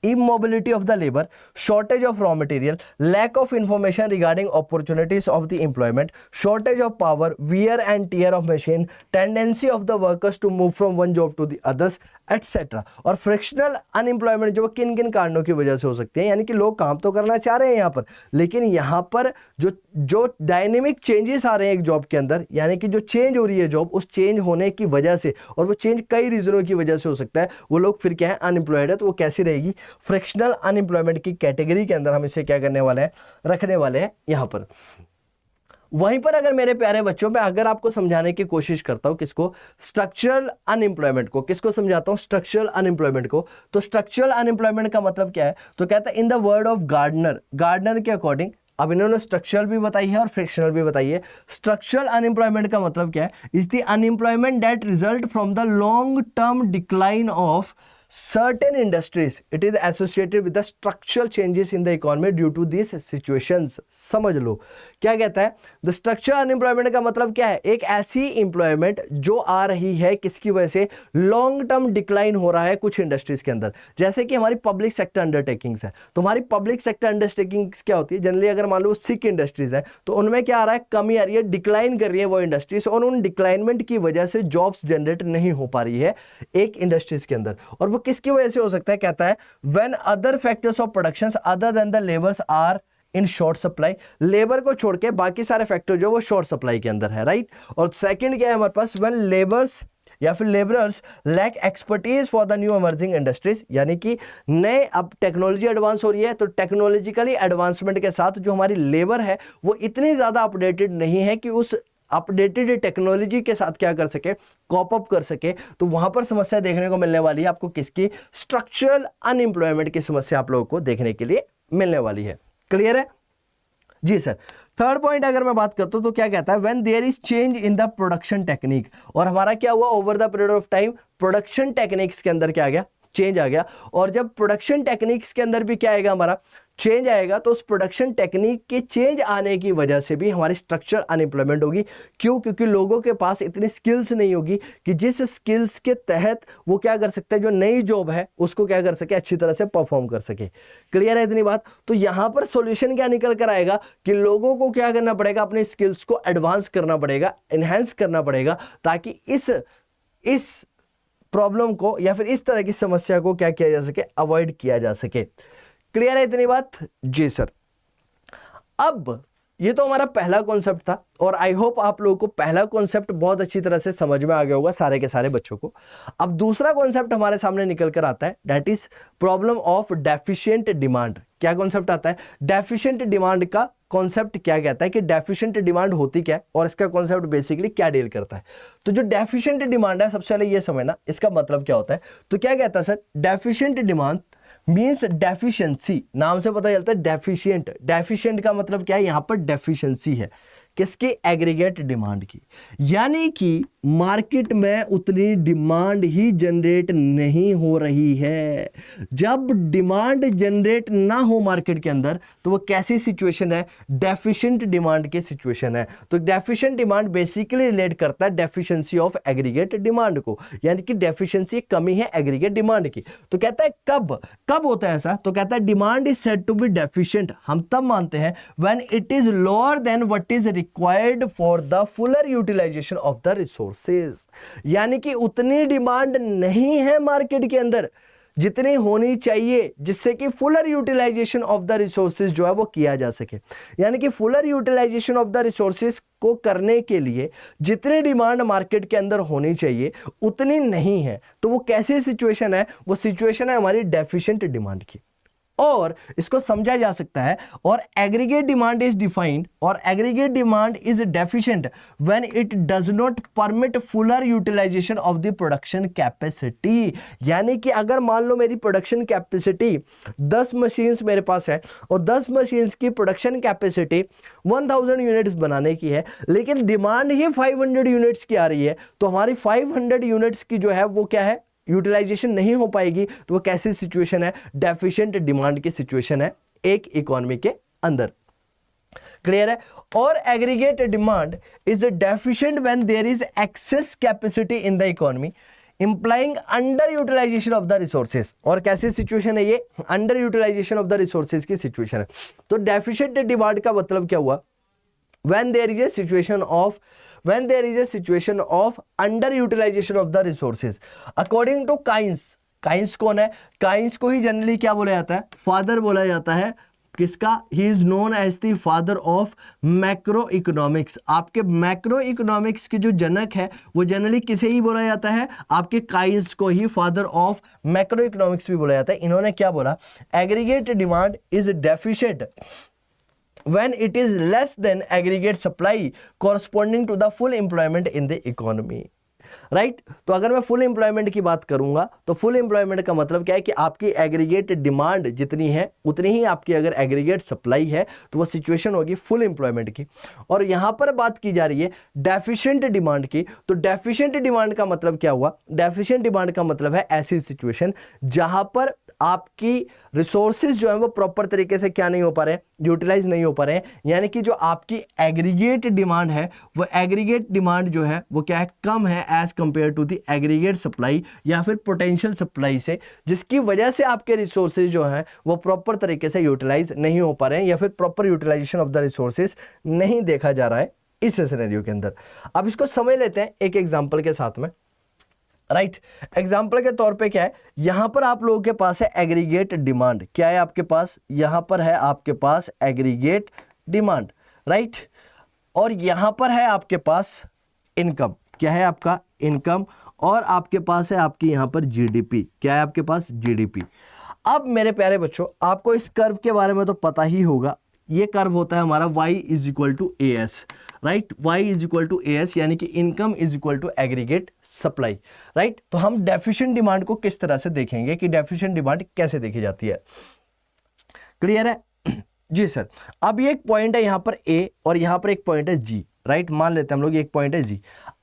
immobility of the labor, shortage of raw material, lack of information regarding opportunities of the employment, shortage of power, wear and tear of machine, tendency of the workers to move from one job to the others, etc. और frictional unemployment जो किन किन कारणों की वजह से हो सकते हैं, यानी कि लोग काम तो करना चाह रहे हैं यहाँ पर, लेकिन यहाँ पर जो डायनेमिक चेंजेस आ रहे हैं एक जॉब के अंदर, यानी कि जो चेंज हो रही है जॉब, उस चेंज होने की वजह से, और वो चेंज कई रीजनों की वजह से हो सकता है, वो लोग फिर क्या है, अनएम्प्लॉयड है। तो वो कैसी रहेगी, फ्रिक्शनल अनएम्प्लॉयमेंट की कैटेगरी के अंदर हम इसे क्या करने वाले हैं, रखने वाले हैं यहां पर। वहीं पर अगर मेरे प्यारे बच्चों में अगर आपको समझाने की कोशिश करता हूं किसको, स्ट्रक्चरल अनएम्प्लॉयमेंट को, किसको समझाता हूं, स्ट्रक्चरल अनएम्प्लॉयमेंट को। तो स्ट्रक्चरल अनएम्प्लॉयमेंट का मतलब क्या है, तो कहता है in the word of Gardner के अकॉर्डिंग, अब इन्होंने स्ट्रक्चरल भी बताई है और फ्रिक्शनल भी बताई है। स्ट्रक्चरल अनएम्प्लॉयमेंट का मतलब क्या है, is the unemployment that result from the long term decline of certain industries. It is associated with the structural changes in the economy due to these situations. समझ लो क्या कहता है, the structural unemployment का मतलब क्या है, एक ऐसी employment जो आ रही है किसकी वजह से, लॉन्ग टर्म डिक्लाइन हो रहा है कुछ इंडस्ट्रीज के अंदर। जैसे कि हमारी पब्लिक सेक्टर अंडरटेकिंग्स है, तो हमारी पब्लिक सेक्टर अंडरटेकिंग्स क्या होती है, जनरली अगर मान लो सिक इंडस्ट्रीज है तो उनमें क्या आ रहा है, कमी आ रही है, डिक्लाइन कर रही है वो इंडस्ट्रीज, और उन डिक्लाइनमेंट की वजह से जॉब्स जनरेट नहीं हो पा रही है एक इंडस्ट्रीज के अंदर। और वो किसकी वजह से हो सकता है, कहता है when other factors of production other than the labours are in short supply, labour को छोड़ के बाकी सारे फैक्टर जो वो शॉर्ट सप्लाई के अंदर है, राइट। और सेकंड क्या है हमारे पास, व्हेन लेबर्स या फिर labourers lack expertise for the new emerging industries, यानी कि नए, अब टेक्नोलॉजी एडवांस हो रही है तो टेक्नोलॉजिकली एडवांसमेंट के साथ जो हमारी लेबर है वो इतनी ज्यादा अपडेटेड नहीं है कि उस अपडेटेड टेक्नोलॉजी के साथ क्या कर सके, कॉप अप कर सके। तो वहां पर समस्या देखने को मिलने वाली है आपको किसकी, स्ट्रक्चरल अनएम्प्लॉयमेंट की समस्या आप लोगों को देखने के लिए मिलने वाली है। क्लियर है जी सर। थर्ड पॉइंट अगर मैं बात करता हूं तो क्या कहता है, when there is change in the production technique, और हमारा क्या हुआ, over the period of time production techniques के अंदर क्या आ गया, चेंज आ गया। और जब प्रोडक्शन टेक्निक्स के अंदर भी क्या आएगा, हमारा चेंज आएगा, तो उस प्रोडक्शन टेक्निक के चेंज आने की वजह से भी हमारी स्ट्रक्चर अनएम्प्लॉयमेंट होगी। क्यों, क्योंकि लोगों के पास इतनी स्किल्स नहीं होगी कि जिस स्किल्स के तहत वो क्या कर सकते हैं, जो नई जॉब है उसको क्या कर सके, अच्छी तरह से परफॉर्म कर सके। क्लियर है इतनी बात। तो यहां पर सॉल्यूशन क्या निकल कर आएगा कि लोगों को क्या करना पड़ेगा, अपने स्किल्स को एडवांस करना पड़ेगा, एनहेंस करना पड़ेगा, ताकि इस प्रॉब्लम को या फिर इस तरह की समस्या को क्या किया जा सके, अवॉइड किया जा सके। क्लियर है इतनी बात जी सर। अब ये तो हमारा पहला कॉन्सेप्ट था और आई होप आप लोगों को पहला कॉन्सेप्ट बहुत अच्छी तरह से समझ में आ गया होगा सारे के सारे बच्चों को। अब दूसरा कॉन्सेप्ट हमारे सामने निकल कर आता है, that is problem of deficient demand. क्या कॉन्सेप्ट आता है, डेफिशिएंट डिमांड का कॉन्सेप्ट क्या कहता है कि डेफिशिएंट डिमांड होती क्या है और इसका कॉन्सेप्ट बेसिकली क्या डील करता है। तो जो डेफिशिएंट डिमांड है सबसे पहले ये समझना इसका मतलब क्या होता है। तो क्या कहता है sir, deficient demand means deficiency, नाम से पता चलता है डेफिशिएंट। डेफिशिएंट का मतलब क्या है, यहां पर डेफिशिएंसी है किसकी, एग्रीगेट डिमांड की, यानी कि मार्केट में उतनी डिमांड ही जनरेट नहीं हो रही है। जब डिमांड जनरेट ना हो मार्केट के अंदर तो वो कैसी सिचुएशन है, डेफिशिएंट डिमांड की सिचुएशन है। तो डेफिशिएंट डिमांड बेसिकली रिलेट करता है डेफिशिएंसी ऑफ एग्रीगेट डिमांड को, यानी कि डेफिशिएंसी कमी है एग्रीगेट डिमांड की। तो कहता है कब होता है ऐसा, तो कहता है demand is said to be deficient हम तब मानते हैं when it is lower than what is required for the fuller utilisation of the resources, यानी कि उतनी डिमांड नहीं है मार्केट के अंदर जितनी होनी चाहिए जिससे कि fuller utilisation of the resources जो है वो किया जा सके। यानी कि fuller utilisation of the resources को करने के लिए जितनी डिमांड मार्केट के अंदर होनी चाहिए उतनी नहीं है। तो वो कैसी सिचुएशन है, वो सिचुएशन है हमारी डेफिशिएंट डिमांड की, और इसको समझा जा सकता है। और एग्रीगेट डिमांड इज डिफाइंड, और aggregate demand is deficient when it does not permit fuller utilisation of the production capacity, यानी कि अगर मान लो मेरी प्रोडक्शन कैपेसिटी 10 मशीन्स मेरे पास है और 10 मशीन्स की प्रोडक्शन कैपेसिटी 1000 यूनिट्स बनाने की है, लेकिन डिमांड ही 500 यूनिट्स की आ रही है, तो हमारी 500 यूनिट्स की जो है वो क्या है, यूटिलाइजेशन नहीं हो पाएगी। तो वो कैसी सिचुएशन है, डेफिशिएंट डिमांड की सिचुएशन है एक इकोनॉमी के अंदर। क्लियर है। और aggregate demand is deficient when there is excess capacity in the economy implying under utilization of the resources. और कैसी सिचुएशन है ये, under utilization of the resources की सिचुएशन है। तो डेफिशिएंट डिमांड का मतलब क्या हुआ, when there is a situation of underutilization of the resources according to Keynes कौन है, काइंस को ही जनरली क्या बोला जाता है, फादर बोला जाता है किसका, he is known as the father of macro economics. आपके मैक्रो इकोनॉमिक्स के जो जनक है वो जनरली किसे ही बोला जाता है, आपके काइंस को ही फादर ऑफ मैक्रो इकोनॉमिक्स भी बोला जाता है। इन्होंने क्या बोला, aggregate demand is deficient when it is less than aggregate supply corresponding to the full employment in the economy, right. तो अगर मैं फुल एम्प्लॉयमेंट की बात करूंगा तो फुल एम्प्लॉयमेंट का मतलब क्या है कि आपकी एग्रीगेट डिमांड जितनी है उतनी ही आपकी अगर एग्रीगेट सप्लाई है तो वो सिचुएशन होगी फुल एम्प्लॉयमेंट की। और यहां पर बात की जा रही है डेफिशिएंट डिमांड की। तो डेफिशिएंट डिमांड का मतलब क्या हुआ, डेफिशिएंट डिमांड का मतलब है ऐसी सिचुएशन जहां पर आपकी रिसोर्सेज जो है वो प्रॉपर तरीके से क्या नहीं हो पा रहे हैं, यूटिलाइज नहीं हो पा रहे हैं, यानी कि जो आपकी एग्रीगेट डिमांड है वो एग्रीगेट डिमांड जो है वो क्या है, कम है as compare to the aggregate supply या फिर पोटेंशियल सप्लाई से, जिसकी वजह से आपके रिसोर्सेज जो हैं वो प्रॉपर तरीके से यूटिलाइज नहीं हो पा रहे हैं या फिर proper utilisation of the resources नहीं देखा जा रहा है इस सिनेरियो के अंदर। अब इसको समझ लेते हैं एक एग्जाम्पल के साथ में, राइट। एग्जाम्पल के तौर पे क्या है, यहां पर आप लोगों के पास है एग्रीगेट डिमांड, क्या है आपके पास, यहां पर है आपके पास एग्रीगेट डिमांड, राइट। और यहां पर है आपके पास इनकम, क्या है आपका इनकम, और आपके पास है आपकी यहां पर जीडीपी, क्या है आपके पास जीडीपी। अब मेरे प्यारे बच्चों आपको इस कर्व के बारे में तो पता ही होगा, ये कर्व होता है हमारा y is equal to A S, right. y is equal to A S यानी कि income is equal to aggregate supply, right. तो हम डेफिशिएंट डिमांड को किस तरह से देखेंगे कि डेफिशिएंट डिमांड कैसे देखी जाती है, क्लियर है जी सर। अब ये एक पॉइंट है यहाँ पर a और यहाँ पर एक पॉइंट है g, राइट। मान लेते हैं हम लोग एक पॉइंट है g।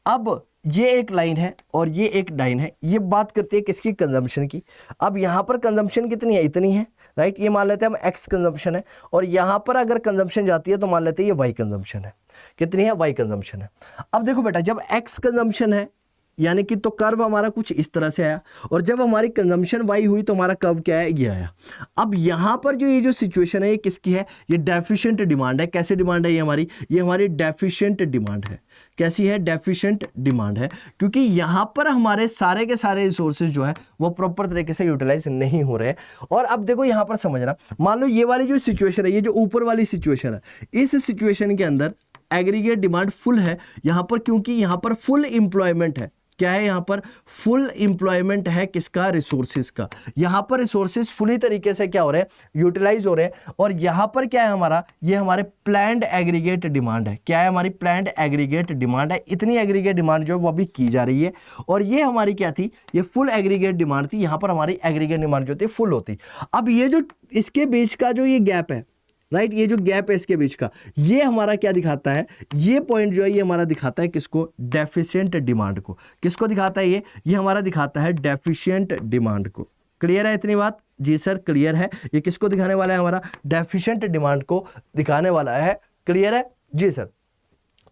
अब ये एक लाइन है और ये एक लाइन है, ये बात करती है किसकी, कंजम्पशन की। अब यहाँ पर कंजम्पशन कितनी है, इतनी है, राइट। ये मान लेते हैं हम x कंजम्पशन है, और यहाँ पर अगर कंजम्पशन जाती है तो मान लेते हैं ये y कंजम्पशन है, कितनी है, y कंजम्पशन है। अब देखो बेटा जब x कंजम्पशन है यानी कि तो कर्व हमारा कुछ इस तरह से आया, और जब हमारी कंजम्पशन y हुई तो हमारा कर्व क्या है, ये आया। अब यहाँ पर जो ये जो सिचुएशन है ये किसकी है, ये डेफिशिएंट डिमांड है। कैसे डिमांड है ये हमारी डेफिशिएंट डिमांड है। कैसी है, डेफिशिएंट डिमांड है, क्योंकि यहाँ पर हमारे सारे के सारे रिसोर्सेज जो है वो प्रॉपर तरीके से यूटिलाइज नहीं हो रहे हैं। और अब देखो यहाँ पर समझना, मान लो ये वाली जो सिचुएशन है, ये जो ऊपर वाली सिचुएशन है, इस सिचुएशन के अंदर एग्रीगेट डिमांड फुल है यहाँ पर, क्योंकि यहाँ पर फुल एम्प्लॉयमेंट है। क्या है यहाँ पर, फुल एम्प्लॉयमेंट है किसका, रिसोर्सेज का। यहाँ पर रिसोर्सेज फुली तरीके से क्या हो रहे हैं, यूटिलाइज हो रहे हैं। और यहाँ पर क्या है हमारा, ये हमारे प्लान्ड एग्रीगेट डिमांड है। क्या है, हमारी प्लान्ड एग्रीगेट डिमांड है। इतनी एग्रीगेट डिमांड जो वो अभी की जा रही है। और ये हमारी क्या थी, ये फुल एग्रीगेट डिमांड थी। यहाँ पर हमारी एग्रीगेट डिमांड जो थी फुल होती। अब ये जो इसके बीच का जो ये गैप है, राइट, ये जो गैप है इसके बीच का, ये हमारा क्या दिखाता है, ये पॉइंट जो है ये हमारा दिखाता है किसको, डेफिशिएंट डिमांड को। किसको दिखाता है ये हमारा दिखाता है डेफिशिएंट डिमांड को। क्लियर है इतनी बात? जी सर क्लियर है। ये किसको दिखाने वाला है, हमारा डेफिशिएंट डिमांड को दिखाने वाला है। क्लियर है जी सर।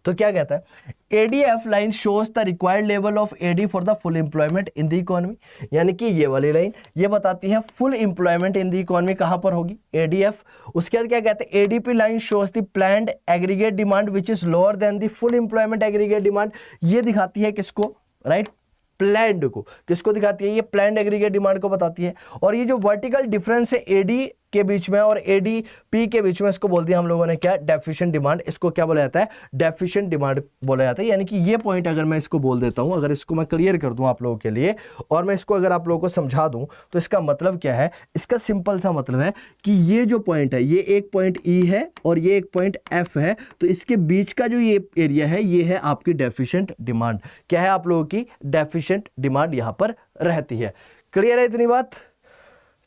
तो क्या कहता है, ADF line shows the required level of AD for the full employment in the economy. यानी कि ये वाली लाइन ये बताती है full employment in the economy कहां पर होगी, ADF। उसके बाद क्या कहते हैं, ADP line shows the planned aggregate demand which is lower than the full employment aggregate demand. ये दिखाती है किसको, राइट, प्लान्ड को। किसको दिखाती है, ये प्लान्ड एग्रीगेट डिमांड को बताती है। और ये जो वर्टिकल डिफरेंस है AD के बीच में और ADP के बीच में, इसको बोल दिया हम लोगों ने क्या, डेफिशिएंट डिमांड। इसको क्या बोला जाता है, डेफिशिएंट डिमांड बोला जाता है। यानी कि ये पॉइंट अगर मैं इसको बोल देता हूं, अगर इसको मैं क्लियर कर दूं आप लोगों के लिए, और मैं इसको अगर आप लोगों को समझा दूं, तो इसका मतलब क्या है, इसका सिंपल सा मतलब है कि ये जो पॉइंट है, ये एक पॉइंट E है और ये एक पॉइंट F है। तो इसके बीच का जो ये एरिया है, ये है आपकी डेफिशिएंट डिमांड। क्या है, आप लोगों की डेफिशिएंट डिमांड यहां पर रहती है। क्लियर है इतनी बात?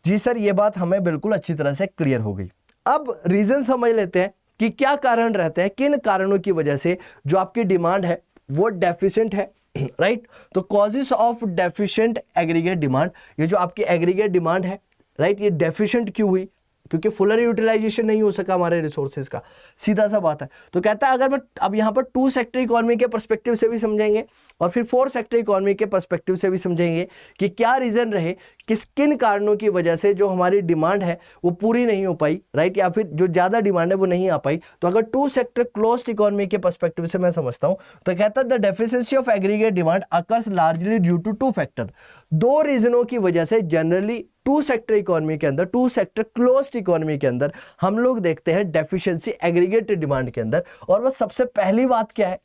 जी सर, ये बात हमें बिल्कुल अच्छी तरह से क्लियर हो गई। अब रीजन समझ लेते हैं कि क्या कारण रहते हैं, किन कारणों की वजह से जो आपकी डिमांड है वो डेफिशिएंट है, राइट। तो causes of deficient aggregate demand, ये जो आपकी एग्रीगेट डिमांड है, राइट, ये डेफिशिएंट क्यों हुई, क्योंकि फुलर यूटिलाइजेशन नहीं हो सका हमारे रिसोर्सेज का, सीधा सा बात है। तो कहता है अगर मैं अब यहाँ पर 2 सेक्टर इकोनॉमी के पर्सपेक्टिव से भी समझेंगे और फिर 4 सेक्टर इकोनॉमी के पर्सपेक्टिव से भी समझेंगे कि क्या रीजन रहे, किन कारणों की वजह से जो हमारी डिमांड है वो पूरी नहीं हो पाई, राइट, या फिर जो ज़्यादा डिमांड है वो नहीं आ पाई। तो अगर 2 सेक्टर क्लोज्ड इकोनॉमी के पर्सपेक्टिव से मैं समझता हूँ, तो कहता है the deficiency of aggregate demand occurs largely due to 2 factor. 2 रीजनों की वजह से जनरली 2 सेक्टर इकोनॉमी के अंदर, 2 सेक्टर क्लोज्ड इकोनॉमी के अंदर हम लोग देखते हैं डेफिशिएंसी एग्रीगेट डिमांड के अंदर। और वो सबसे पहली बात क्या है,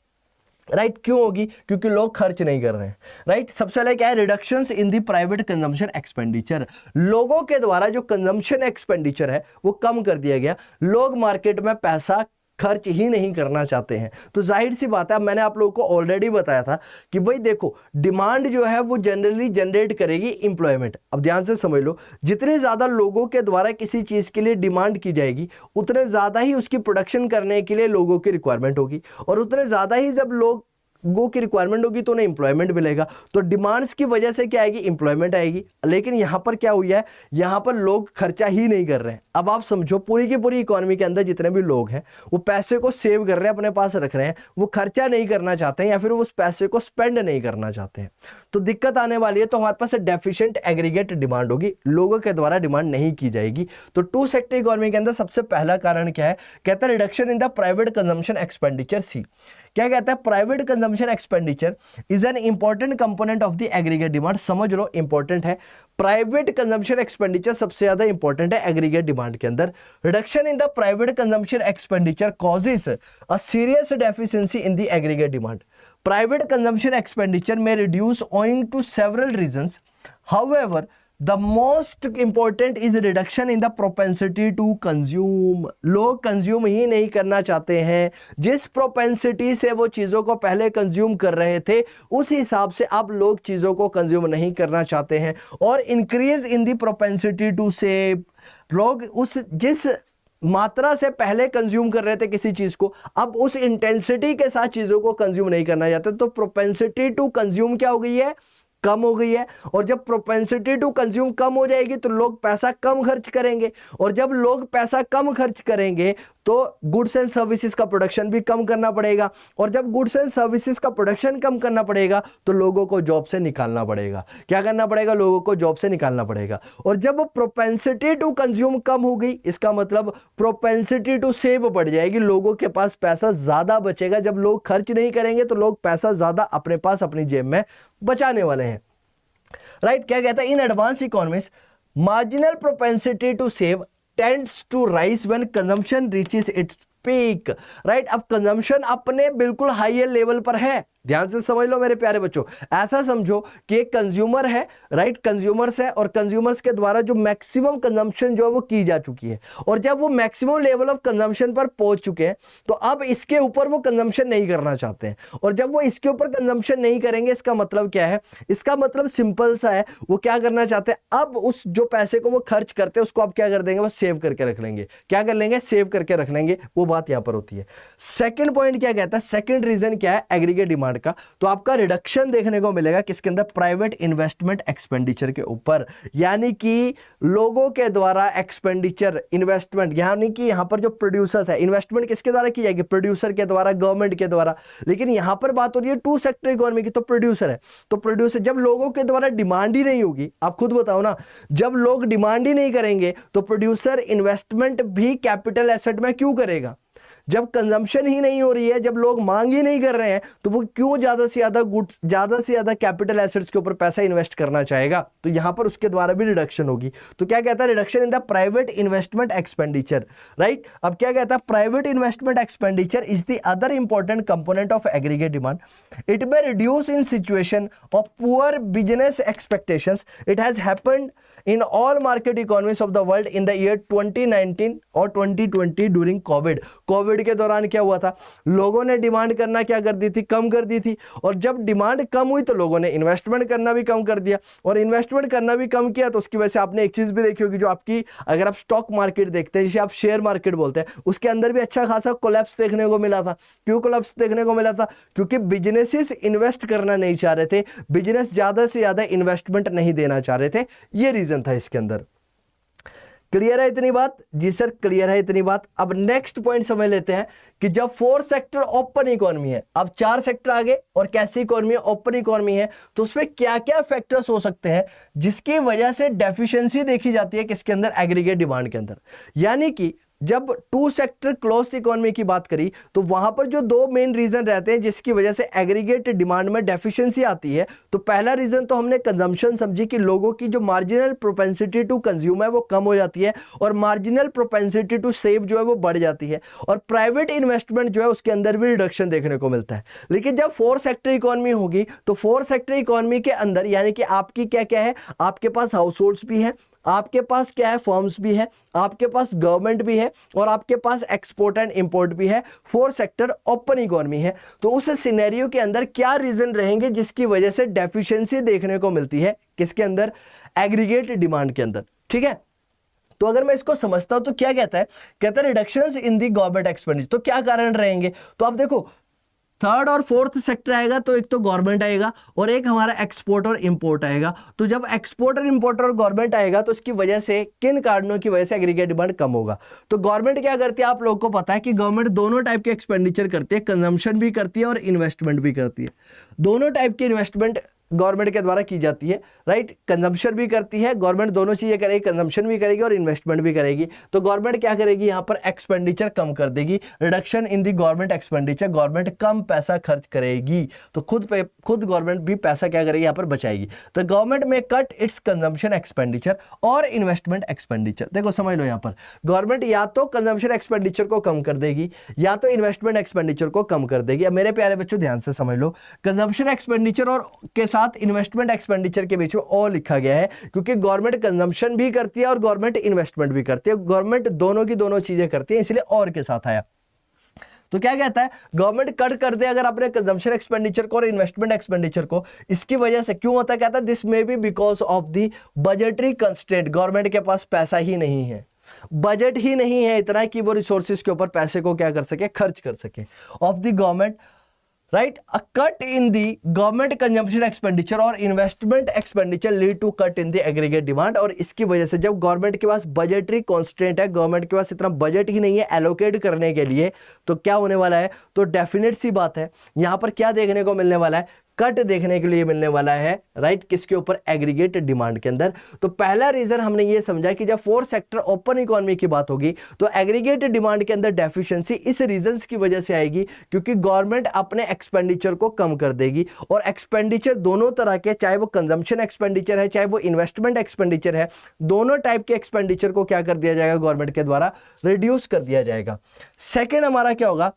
राइट, क्यों होगी, क्योंकि लोग खर्च नहीं कर रहे हैं, राइट। सबसे पहले क्या है, रिडक्शंस इन दी प्राइवेट कंजम्पशन एक्सपेंडिचर। लोगों के द्वारा जो कंजम्पशन एक्सपेंडिचर है वो कम कर दिया गया। लोग मार्केट में पैसा खर्च ही नहीं करना चाहते हैं। तो जाहिर सी बात है, मैंने आप लोगों को ऑलरेडी बताया था कि भाई देखो, डिमांड जो है वो जनरली जनरेट करेगी एम्प्लॉयमेंट। अब ध्यान से समझ लो, जितने ज़्यादा लोगों के द्वारा किसी चीज़ के लिए डिमांड की जाएगी, उतने ज़्यादा ही उसकी प्रोडक्शन करने के लिए लोगों की रिक्वायरमेंट होगी, और उतने ज़्यादा ही जब लोगों की रिक्वायरमेंट होगी तो उन्हें एम्प्लॉयमेंट मिलेगा। तो डिमांड्स की वजह से क्या आएगी, एम्प्लॉयमेंट आएगी। लेकिन यहाँ पर क्या हुआ है, यहाँ पर लोग खर्चा ही नहीं कर रहे हैं। अब आप समझो, पूरी की पूरी इकोनॉमी के अंदर जितने भी लोग हैं वो पैसे को सेव कर रहे हैं, अपने पास रख रहे हैं, वो खर्चा नहीं करना चाहते हैं या फिर वो उस पैसे को स्पेंड नहीं करना चाहते हैं। तो दिक्कत आने वाली है। तो हमारे पास डेफिशिएंट एग्रीगेट डिमांड होगी, लोगों के द्वारा डिमांड नहीं की जाएगी। तो 2 सेक्टर इकोनॉमी के अंदर सबसे पहला कारण क्या है, कहता है reduction in the private consumption expenditure. C क्या कहता है, private consumption expenditure is an important component of the aggregate demand. समझ लो, इंपॉर्टेंट है। प्राइवेट कंजम्पशन एक्सपेंडिचर सबसे ज्यादा इंपॉर्टेंट है एग्रीगेट डिमांड के अंदर। Reduction in the private consumption expenditure causes a serious deficiency in the aggregate demand. Private consumption expenditure में reduce owing to several reasons, however The most important is reduction in the propensity to consume। लोग consume ही नहीं करना चाहते हैं। जिस propensity से वो चीज़ों को पहले कंज्यूम कर रहे थे, उस हिसाब से अब लोग चीज़ों को कंज्यूम नहीं करना चाहते हैं। और increase in the propensity to save, लोग उस जिस मात्रा से पहले कंज्यूम कर रहे थे किसी चीज़ को, अब उस इंटेंसिटी के साथ चीज़ों को कंज्यूम नहीं करना चाहते। तो प्रोपेंसिटी टू कंज्यूम क्या हो गई है, कम हो गई है। और जब प्रोपेंसिटी टू कंज्यूम कम हो जाएगी तो लोग पैसा कम खर्च करेंगे, और जब लोग पैसा कम खर्च करेंगे तो गुड्स एंड सर्विसेज का प्रोडक्शन भी कम करना पड़ेगा, और जब गुड्स एंड सर्विसेज का प्रोडक्शन कम करना पड़ेगा तो लोगों को जॉब से निकालना पड़ेगा। क्या करना पड़ेगा, लोगों को जॉब से निकालना पड़ेगा। और जब प्रोपेंसिटी टू कंज्यूम कम हो गई, इसका मतलब प्रोपेंसिटी टू सेव बढ़ जाएगी, लोगों के पास पैसा ज्यादा बचेगा। जब लोग खर्च नहीं करेंगे तो लोग पैसा ज्यादा अपने पास अपनी जेब में बचाने वाले हैं, राइट। क्या कहता है, in advance economies marginal propensity to save tends to rise when consumption reaches its peak, right. अब कंजम्पशन अपने बिल्कुल हाईयर लेवल पर है, ध्यान से समझ लो मेरे प्यारे बच्चों। ऐसा समझो कि एक कंज्यूमर है, राइट, कंज्यूमर्स है, और कंज्यूमर्स के द्वारा जो मैक्सिमम कंजम्पशन जो है वो की जा चुकी है, और जब वो मैक्सिमम लेवल ऑफ कंजम्पशन पर पहुंच चुके हैं तो अब इसके ऊपर वो कंजम्पशन नहीं करना चाहते हैं। और जब वो इसके ऊपर कंजम्पशन नहीं करेंगे, इसका मतलब क्या है? इसका मतलब सिंपल सा है, वो क्या करना चाहते हैं, अब उस जो पैसे को वो खर्च करते हैं उसको अब क्या कर देंगे, वो सेव करके रख लेंगे। क्या कर लेंगे? सेव करके रख लेंगे। वो बात यहां पर होती है। सेकंड पॉइंट क्या कहता है, सेकंड रीजन क्या है एग्रीगेट डिमांड का? तो आपका रिडक्शन देखने को मिलेगा किसके अंदर? प्राइवेट इन्वेस्टमेंट एक्सपेंडिचर के ऊपर। यानी कि लोगों के द्वारा एक्सपेंडिचर, इन्वेस्टमेंट, यानी कि यहां पर जो प्रोड्यूसर्स है, इन्वेस्टमेंट किसके द्वारा की जाएगी? प्रोड्यूसर के द्वारा, गवर्नमेंट के द्वारा। लेकिन यहां पर बात हो रही है टू सेक्टर इकोनॉमी की, तो प्रोड्यूसर है। तो प्रोड्यूसर, जब लोगों के द्वारा डिमांड ही नहीं होगी, आप खुद बताओ ना, जब लोग डिमांड ही नहीं करेंगे तो प्रोड्यूसर इन्वेस्टमेंट भी कैपिटल एसेट में क्यों करेगा? जब कंजम्पशन ही नहीं हो रही है, जब लोग मांग ही नहीं कर रहे हैं, तो वो क्यों ज्यादा से ज्यादा गुड्स, ज्यादा से ज्यादा कैपिटल एसेट्स के ऊपर पैसा इन्वेस्ट करना चाहेगा? तो यहां पर उसके द्वारा भी रिडक्शन होगी। तो क्या कहता है? Reduction in the private investment expenditure, right. अब क्या कहता है? Private investment expenditure is the other important component of aggregate demand. It may reduce in situation of poor business expectations. It has happened in all market economies of the world in the year 2019 और 2020 during Covid के दौरान क्या हुआ था? लोगों ने demand करना क्या कर दी थी? कम कर दी थी। और जब डिमांड कम हुई तो लोगों ने इन्वेस्टमेंट करना भी कम कर दिया, और इन्वेस्टमेंट करना भी कम किया तो उसकी वजह से आपने एक चीज भी देखी होगी, जो आपकी, अगर आप स्टॉक मार्केट देखते हैं, जिसे आप शेयर मार्केट बोलते हैं, उसके अंदर भी अच्छा खासा कोलैप्स देखने को मिला था। क्यों कोलैप्स देखने को मिला था? क्योंकि बिजनेसेस इन्वेस्ट करना नहीं चाह रहे थे, बिजनेस ज्यादा से ज्यादा इन्वेस्टमेंट नहीं देना चाह रहे थे। ये रीजन था इसके अंदर। क्लियर है इतनी बात? जी सर, क्लियर है इतनी बात। अब नेक्स्ट पॉइंट समझ लेते हैं कि जब 4 सेक्टर ओपन इकोनॉमी है, अब 4 सेक्टर आगे, और कैसी इकोनॉमी है? ओपन इकोनॉमी है। तो उसमें क्या क्या फैक्टर्स हो सकते हैं जिसकी वजह से डेफिशिएंसी देखी जाती है किसके अंदर? एग्रीगेट डिमांड के अंदर। यानी कि जब 2 सेक्टर क्लोज्ड इकोनॉमी की बात करी तो वहां पर जो 2 मेन रीजन रहते हैं जिसकी वजह से एग्रीगेट डिमांड में डेफिशिएंसी आती है। तो पहला रीजन तो हमने कंजम्पशन समझी कि लोगों की जो मार्जिनल प्रोपेंसिटी टू कंज्यूम है वो कम हो जाती है, और मार्जिनल प्रोपेंसिटी टू सेव जो है वो बढ़ जाती है, और प्राइवेट इन्वेस्टमेंट जो है उसके अंदर भी रिडक्शन देखने को मिलता है। लेकिन जब 4 सेक्टर इकोनॉमी होगी तो 4 सेक्टर इकोनॉमी के अंदर, यानी कि आपकी क्या क्या है? आपके पास हाउस होल्ड्स भी है, आपके पास क्या है? फर्म्स भी है, आपके पास गवर्नमेंट भी है, और आपके पास एक्सपोर्ट एंड इंपोर्ट भी है। 4 सेक्टर ओपन इकोनॉमी है। तो उस सिनेरियो के अंदर क्या रीजन रहेंगे जिसकी वजह से डेफिशिएंसी देखने को मिलती है किसके अंदर? एग्रीगेट डिमांड के अंदर। ठीक है, तो अगर मैं इसको समझता हूं तो क्या कहता है? कहता है reductions in the government expenditure. तो क्या कारण रहेंगे? तो आप देखो, 3rd और 4th सेक्टर आएगा तो एक तो गवर्नमेंट आएगा, और एक हमारा एक्सपोर्ट और इंपोर्ट आएगा। तो जब एक्सपोर्ट और इंपोर्ट और गवर्नमेंट आएगा तो इसकी वजह से, किन कारणों की वजह से एग्रीगेट डिमांड कम होगा? तो गवर्नमेंट क्या करती है? आप लोगों को पता है कि गवर्नमेंट दोनों टाइप के एक्सपेंडिचर करती है, कंजम्पशन भी करती है और इन्वेस्टमेंट भी करती है। दोनों टाइप की इन्वेस्टमेंट गवर्नमेंट के द्वारा की जाती है, राइट। कंजम्पशन भी करती है गवर्नमेंट, दोनों चीजें करेगी, कंजम्पशन भी करेगी और इन्वेस्टमेंट भी करेगी। तो गवर्नमेंट क्या करेगी? यहां पर एक्सपेंडिचर कम कर देगी, reduction in the government expenditure, government कम पैसा खर्च करेगी। तो खुद गवर्नमेंट भी पैसा क्या करेगी? यहां पर बचाएगी। तो गवर्नमेंट में कट इट्स कंजम्पशन एक्सपेंडिचर और इन्वेस्टमेंट एक्सपेंडिचर। देखो समझ लो, यहां पर गवर्नमेंट या तो कंजम्पशन एक्सपेंडिचर को कम कर देगी या तो इन्वेस्टमेंट एक्सपेंडिचर को कम कर देगी। अब मेरे प्यारे बच्चों ध्यान से समझ लो, कंजम्पशन एक्सपेंडिचर और के साथ इन्वेस्टमेंट एक्सपेंडिचर के बीच में और लिखा गया है, क्योंकि गवर्नमेंट कंजम्पशन भी करती है और गवर्नमेंट इन्वेस्टमेंट भी करती है। गवर्नमेंट दोनों की दोनों चीजें करती है, इसलिए और के साथ आया। तो क्या कहता है? गवर्नमेंट कट कर दे अगर अपने कंजम्पशन एक्सपेंडिचर को और इन्वेस्टमेंट एक्सपेंडिचर को। इसकी वजह से क्यों होता है? कहता है this may be because of the budgetary constraint. Government के पास पैसा ही नहीं है, बजट ही नहीं है इतना कि वो रिसोर्सेज के ऊपर पैसे को क्या कर सके? खर्च कर सके। Of the government, right, a cut in the government consumption expenditure और investment expenditure lead to cut in the aggregate demand. और इसकी वजह से जब गवर्नमेंट के पास बजटरी कॉन्स्टेंट है, गवर्नमेंट के पास इतना बजट ही नहीं है एलोकेट करने के लिए, तो क्या होने वाला है? तो डेफिनेट सी बात है, यहां पर क्या देखने को मिलने वाला है? कट देखने के लिए मिलने वाला है, राइट। किसके ऊपर? एग्रीगेट डिमांड के अंदर। तो पहला रीजन हमने ये समझा कि जब 4 सेक्टर ओपन इकोनॉमी की बात होगी तो एग्रीगेट डिमांड के अंदर डेफिशिएंसी इस रीजंस की वजह से आएगी, क्योंकि गवर्नमेंट अपने एक्सपेंडिचर को कम कर देगी। और एक्सपेंडिचर दोनों तरह के, चाहे वो कंजम्पशन एक्सपेंडिचर है चाहे वो इन्वेस्टमेंट एक्सपेंडिचर है, दोनों टाइप के एक्सपेंडिचर को क्या कर दिया जाएगा? गवर्नमेंट के द्वारा रिड्यूस कर दिया जाएगा। सेकेंड हमारा क्या होगा?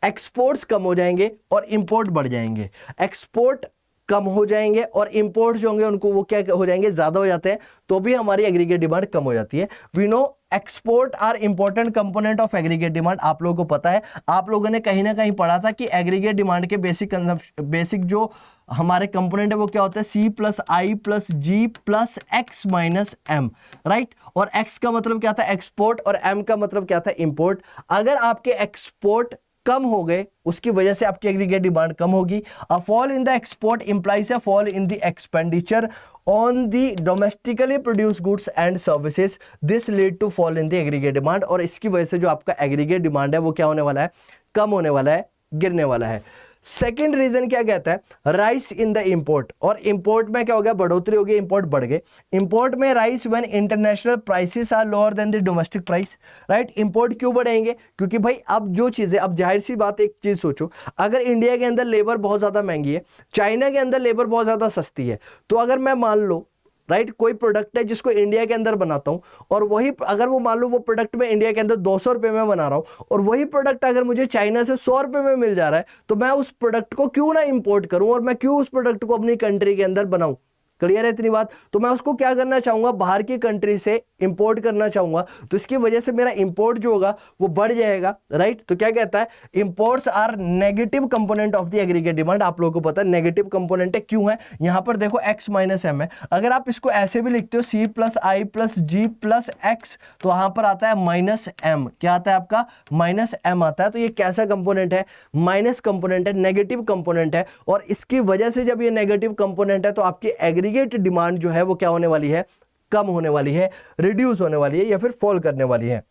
एक्सपोर्ट्स कम हो जाएंगे और इंपोर्ट बढ़ जाएंगे। एक्सपोर्ट कम हो जाएंगे और इंपोर्ट जो होंगे उनको वो क्या हो जाएंगे, ज्यादा हो जाते हैं, तो भी हमारी एग्रीगेट डिमांड कम हो जाती है। We know export are important component of aggregate demand. आप लोगों को पता है, आप लोगों ने कहीं ना कहीं पढ़ा था कि एग्रीगेट डिमांड के बेसिक जो हमारे कंपोनेंट है वो क्या होता है, C plus I plus G plus X minus M, right. और एक्स का मतलब क्या था, एक्सपोर्ट, और एम का मतलब क्या था, इंपोर्ट। अगर आपके एक्सपोर्ट कम हो गए उसकी वजह से आपकी एग्रीगेट डिमांड कम होगी। A fall in the export implies a fall in the expenditure on the domestically produce goods and services, this lead to fall in the aggregate demand. और इसकी वजह से जो आपका एग्रीगेट डिमांड है वो क्या होने वाला है, कम होने वाला है, गिरने वाला है। सेकेंड रीजन क्या कहता है, राइस इन द इंपोर्ट। और इंपोर्ट में क्या हो गया, बढ़ोतरी हो गई, इंपोर्ट बढ़ गए। इंपोर्ट में rise when international prices are lower than the domestic price, right. Import क्यों बढ़ेंगे, क्योंकि भाई अब जो चीजें, अब जाहिर सी बात, एक चीज सोचो, अगर इंडिया के अंदर लेबर बहुत ज्यादा महंगी है, चाइना के अंदर लेबर बहुत ज्यादा सस्ती है, तो अगर मैं मान लो, राइट, कोई प्रोडक्ट है जिसको इंडिया के अंदर बनाता हूं, और वही अगर वो मान लो वो प्रोडक्ट में इंडिया के अंदर 200 रुपए में बना रहा हूं, और वही प्रोडक्ट अगर मुझे चाइना से 100 रुपए में मिल जा रहा है, तो मैं उस प्रोडक्ट को क्यों ना इंपोर्ट करूं, और मैं क्यों उस प्रोडक्ट को अपनी कंट्री के अंदर बनाऊं। क्लियर है इतनी बात। तो मैं उसको क्या करना चाहूंगा, बाहर की कंट्री से इंपोर्ट करना चाहूंगा, तो इसकी वजह से मेरा इंपोर्ट जो होगा वो बढ़ जाएगा, राइट। तो क्या कहता है, imports are negative component of the aggregate demand. आप लोगों को पता है नेगेटिव कंपोनेंट है, क्यों है, यहां पर देखो x माइनस एम है। अगर आप इसको ऐसे भी लिखते हो C plus I plus G plus x, तो वहां पर आता है माइनस एम। क्या आता है आपका, माइनस एम आता है। तो ये कैसा कंपोनेंट है, माइनस कंपोनेंट है, नेगेटिव कंपोनेंट है। और इसकी वजह से जब ये नेगेटिव कंपोनेंट है तो आपकी एग्रीगेट डिमांड जो है वो क्या होने वाली है, कम होने वाली है, रिड्यूस होने वाली है, या फिर फॉल करने वाली है।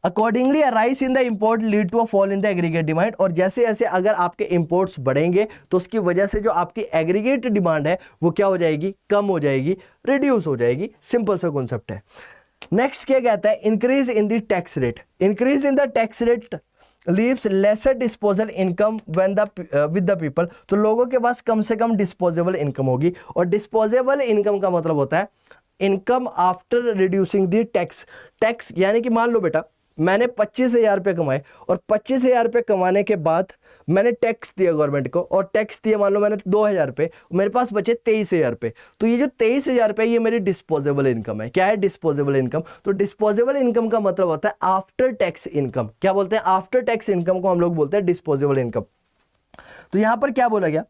Accordingly a rise in the import lead to a fall in the aggregate demand. और जैसे जैसे अगर आपके इंपोर्ट्स बढ़ेंगे तो उसकी वजह से जो आपकी एग्रीगेट डिमांड है वो क्या हो जाएगी, कम हो जाएगी, रिड्यूस हो जाएगी। सिंपल सा कॉन्सेप्ट है। नेक्स्ट क्या कहता है, increase in the tax rate. Increase in the tax rate leaves lesser disposal income when with the people. तो लोगों के पास कम से कम डिस्पोजेबल इनकम होगी। और डिस्पोजेबल इनकम का मतलब होता है income after reducing the tax. Tax यानी कि मान लो बेटा मैंने 25,000 रुपये कमाए, और 25,000 रुपये कमाने के बाद मैंने टैक्स दिया गवर्नमेंट को, और टैक्स दिया मान लो मैंने 2,000 रुपये, मेरे पास बचे 23,000 रुपये। तो ये जो 23,000 रुपये ये मेरी डिस्पोजेबल इनकम है। क्या है डिस्पोजेबल इनकम, तो डिस्पोजेबल इनकम का मतलब होता है आफ्टर टैक्स इनकम। क्या बोलते हैं, आफ्टर टैक्स इनकम को हम लोग बोलते हैं डिस्पोजेबल इनकम। तो यहां पर क्या बोला गया,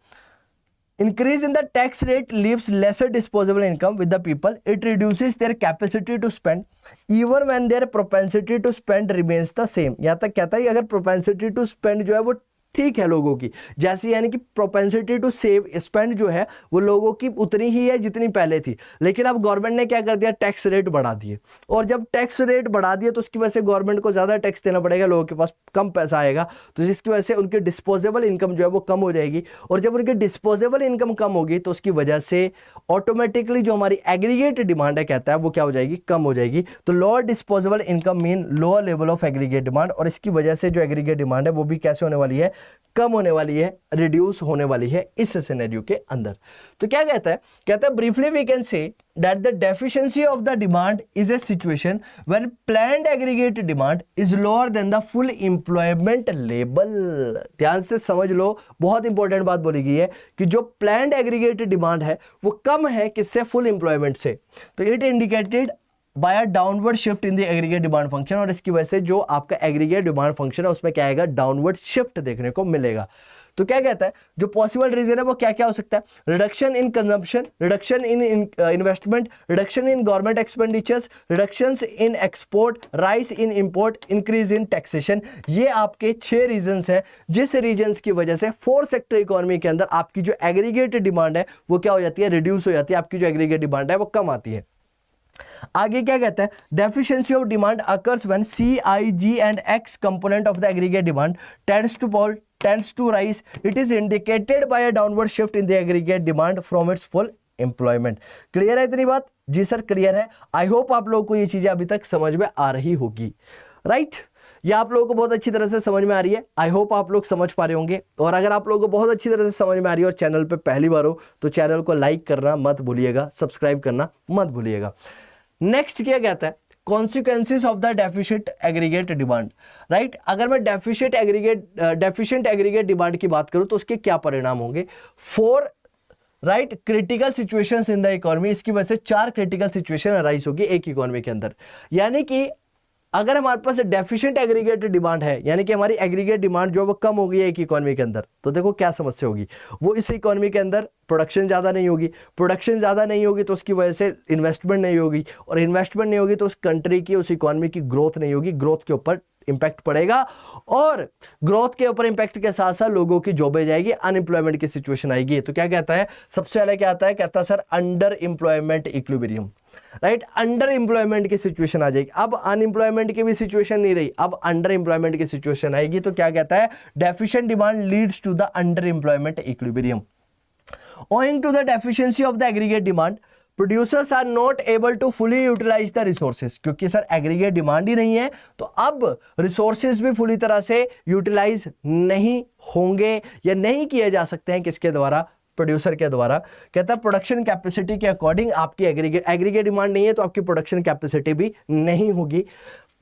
increase in the tax rate leaves lesser disposable income with the people. It reduces their capacity to spend even when their propensity to spend remains the same. यहाँ तक कहता है अगर propensity to spend जो है वो ठीक है लोगों की, जैसे यानी कि प्रोपेंसिटी टू सेव स्पेंड जो है वो लोगों की उतनी ही है जितनी पहले थी। लेकिन अब गवर्नमेंट ने क्या कर दिया, टैक्स रेट बढ़ा दिए। और जब टैक्स रेट बढ़ा दिए तो उसकी वजह से गवर्नमेंट को ज़्यादा टैक्स देना पड़ेगा, लोगों के पास कम पैसा आएगा, तो जिसकी वजह से उनकी डिस्पोजेबल इनकम जो है वो कम हो जाएगी। और जब उनकी डिस्पोजेबल इनकम कम होगी तो उसकी वजह से ऑटोमेटिकली जो हमारी एग्रीगेट डिमांड है कहता है वो क्या हो जाएगी, कम हो जाएगी। तो lower disposable income mean lower level of aggregate demand. और इसकी वजह से जो एग्रीगेट डिमांड है वो भी कैसे होने वाली है, कम होने वाली है, रिड्यूस होने वाली है इस सिनेरियो के अंदर। तो क्या कहता है briefly we can say that the deficiency of the demand is a situation when planned aggregate demand is lower than the full employment level। ध्यान से समझ लो, बहुत इंपॉर्टेंट बात बोली गई है कि जो प्लान्ड एग्रीगेट डिमांड है वो कम है किससे, फुल एम्प्लॉयमेंट से। तो it indicated by a downward shift in the aggregate demand function. और इसकी वजह से जो आपका एग्रीगेट डिमांड फंक्शन है उसमें क्या आएगा, डाउनवर्ड शिफ्ट देखने को मिलेगा। तो क्या कहता है जो पॉसिबल रीजन है वो क्या क्या हो सकता है, reduction in consumption, reduction in investment, reduction in government expenditures, reductions in export, rice in import, increase in taxation. ये आपके 6 रीजंस हैं जिस रीजंस की वजह से 4 सेक्टर इकोनॉमी के अंदर आपकी जो एग्रीगेट डिमांड है वो क्या हो जाती है, रिड्यूस हो जाती है। आपकी जो एग्रीगेट डिमांड है वो कम आती है। आगे क्या कहता है, deficiency of demand occurs when C, I, G and X component of the aggregate demand tends to rise. It is indicated by a downward shift in the aggregate demand from its full employment. Clear है इतनी बात? जी sir clear है। I hope आप लोगों को ये चीजें अभी तक समझ में आ रही होगी, राइट? ये आप लोगों को बहुत अच्छी तरह से समझ में आ रही है। आई होप आप लोग समझ पा रहे होंगे। और अगर आप लोगों को बहुत अच्छी तरह से समझ में आ रही है और चैनल पे पहली बार हो तो चैनल को लाइक करना मत भूलिएगा, सब्सक्राइब करना मत भूलिएगा। नेक्स्ट क्या कहता है, consequences of the deficient aggregate demand, right. अगर मैं डेफिशिएंट एग्रीगेट डिमांड की बात करूं तो उसके क्या परिणाम होंगे? 4 right critical situations in the economy, इसकी वजह से 4 क्रिटिकल सिचुएशन अराइज होगी एक इकोनॉमी के अंदर। यानी कि अगर हमारे पास डेफिशिएंट एग्रीगेट डिमांड है, यानी कि हमारी एग्रीगेट डिमांड जो वो कम हो गई है एक इकोनॉमी के अंदर, तो देखो क्या समस्या होगी। वो इस इकोनॉमी के अंदर प्रोडक्शन ज़्यादा नहीं होगी, प्रोडक्शन ज़्यादा नहीं होगी तो उसकी वजह से इन्वेस्टमेंट नहीं होगी, और इन्वेस्टमेंट नहीं होगी तो उस कंट्री की, उस इकोनॉमी की ग्रोथ नहीं होगी, ग्रोथ के ऊपर इंपैक्ट पड़ेगा, और ग्रोथ के ऊपर इंपैक्ट के साथ साथ लोगों की जॉबें जाएगी, अनएम्प्लॉयमेंट की सिचुएशन आएगी। तो क्या कहता है, सबसे पहले क्या आता है, कहता है sir under employment equilibrium, right. Under employment की सिचुएशन आ जाएगी। अब अनएम्प्लॉयमेंट की भी सिचुएशन नहीं रही, अब अंडर एम्प्लॉयमेंट की सिचुएशन आएगी। तो क्या कहता है, deficient demand leads to the under employment equilibrium. owing to the deficiency of the aggregate demand, producers are not able to fully utilize the resources। क्योंकि सर एग्रीगेट डिमांड ही नहीं है तो अब रिसोर्सेज भी पूरी तरह से यूटिलाइज नहीं होंगे या नहीं किए जा सकते हैं, किसके द्वारा, प्रोड्यूसर के द्वारा। कहता है प्रोडक्शन कैपेसिटी के अकॉर्डिंग आपकी एग्रीगेट डिमांड नहीं है तो आपकी प्रोडक्शन कैपेसिटी भी नहीं होगी।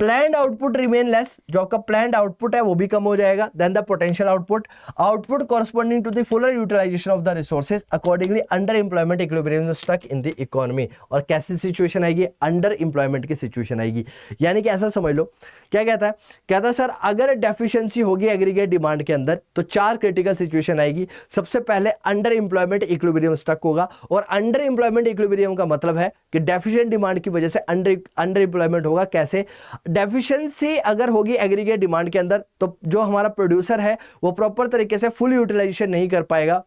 प्लैंड आउटपुट रिमेन लेस, जो आपका प्लैंड आउटपुट है वो भी कम हो जाएगा than the potential output corresponding to the fuller utilisation of the resources, accordingly under employment equilibrium stuck in the economy. और कैसी सिचुएशन आएगी, अंडर एम्प्लॉयमेंट की सिचुएशन आएगी। यानी कि ऐसा समझ लो, क्या कहता है, कहता है सर अगर डेफिशिएंसी होगी एग्रीगेट डिमांड के अंदर तो 4 क्रिटिकल सिचुएशन आएगी। सबसे पहले अंडर एम्प्लॉयमेंट इक्विलिब्रियम स्टक होगा, और अंडर एम्प्लॉयमेंट इक्विलिब्रियम का मतलब है कि डेफिशिएंट डिमांड की वजह से अंडर एम्प्लॉयमेंट होगा। कैसे, डेफिशिएंसी अगर होगी एग्रीगेट डिमांड के अंदर तो जो हमारा प्रोड्यूसर है वो प्रॉपर तरीके से फुल यूटिलाइजेशन नहीं कर पाएगा।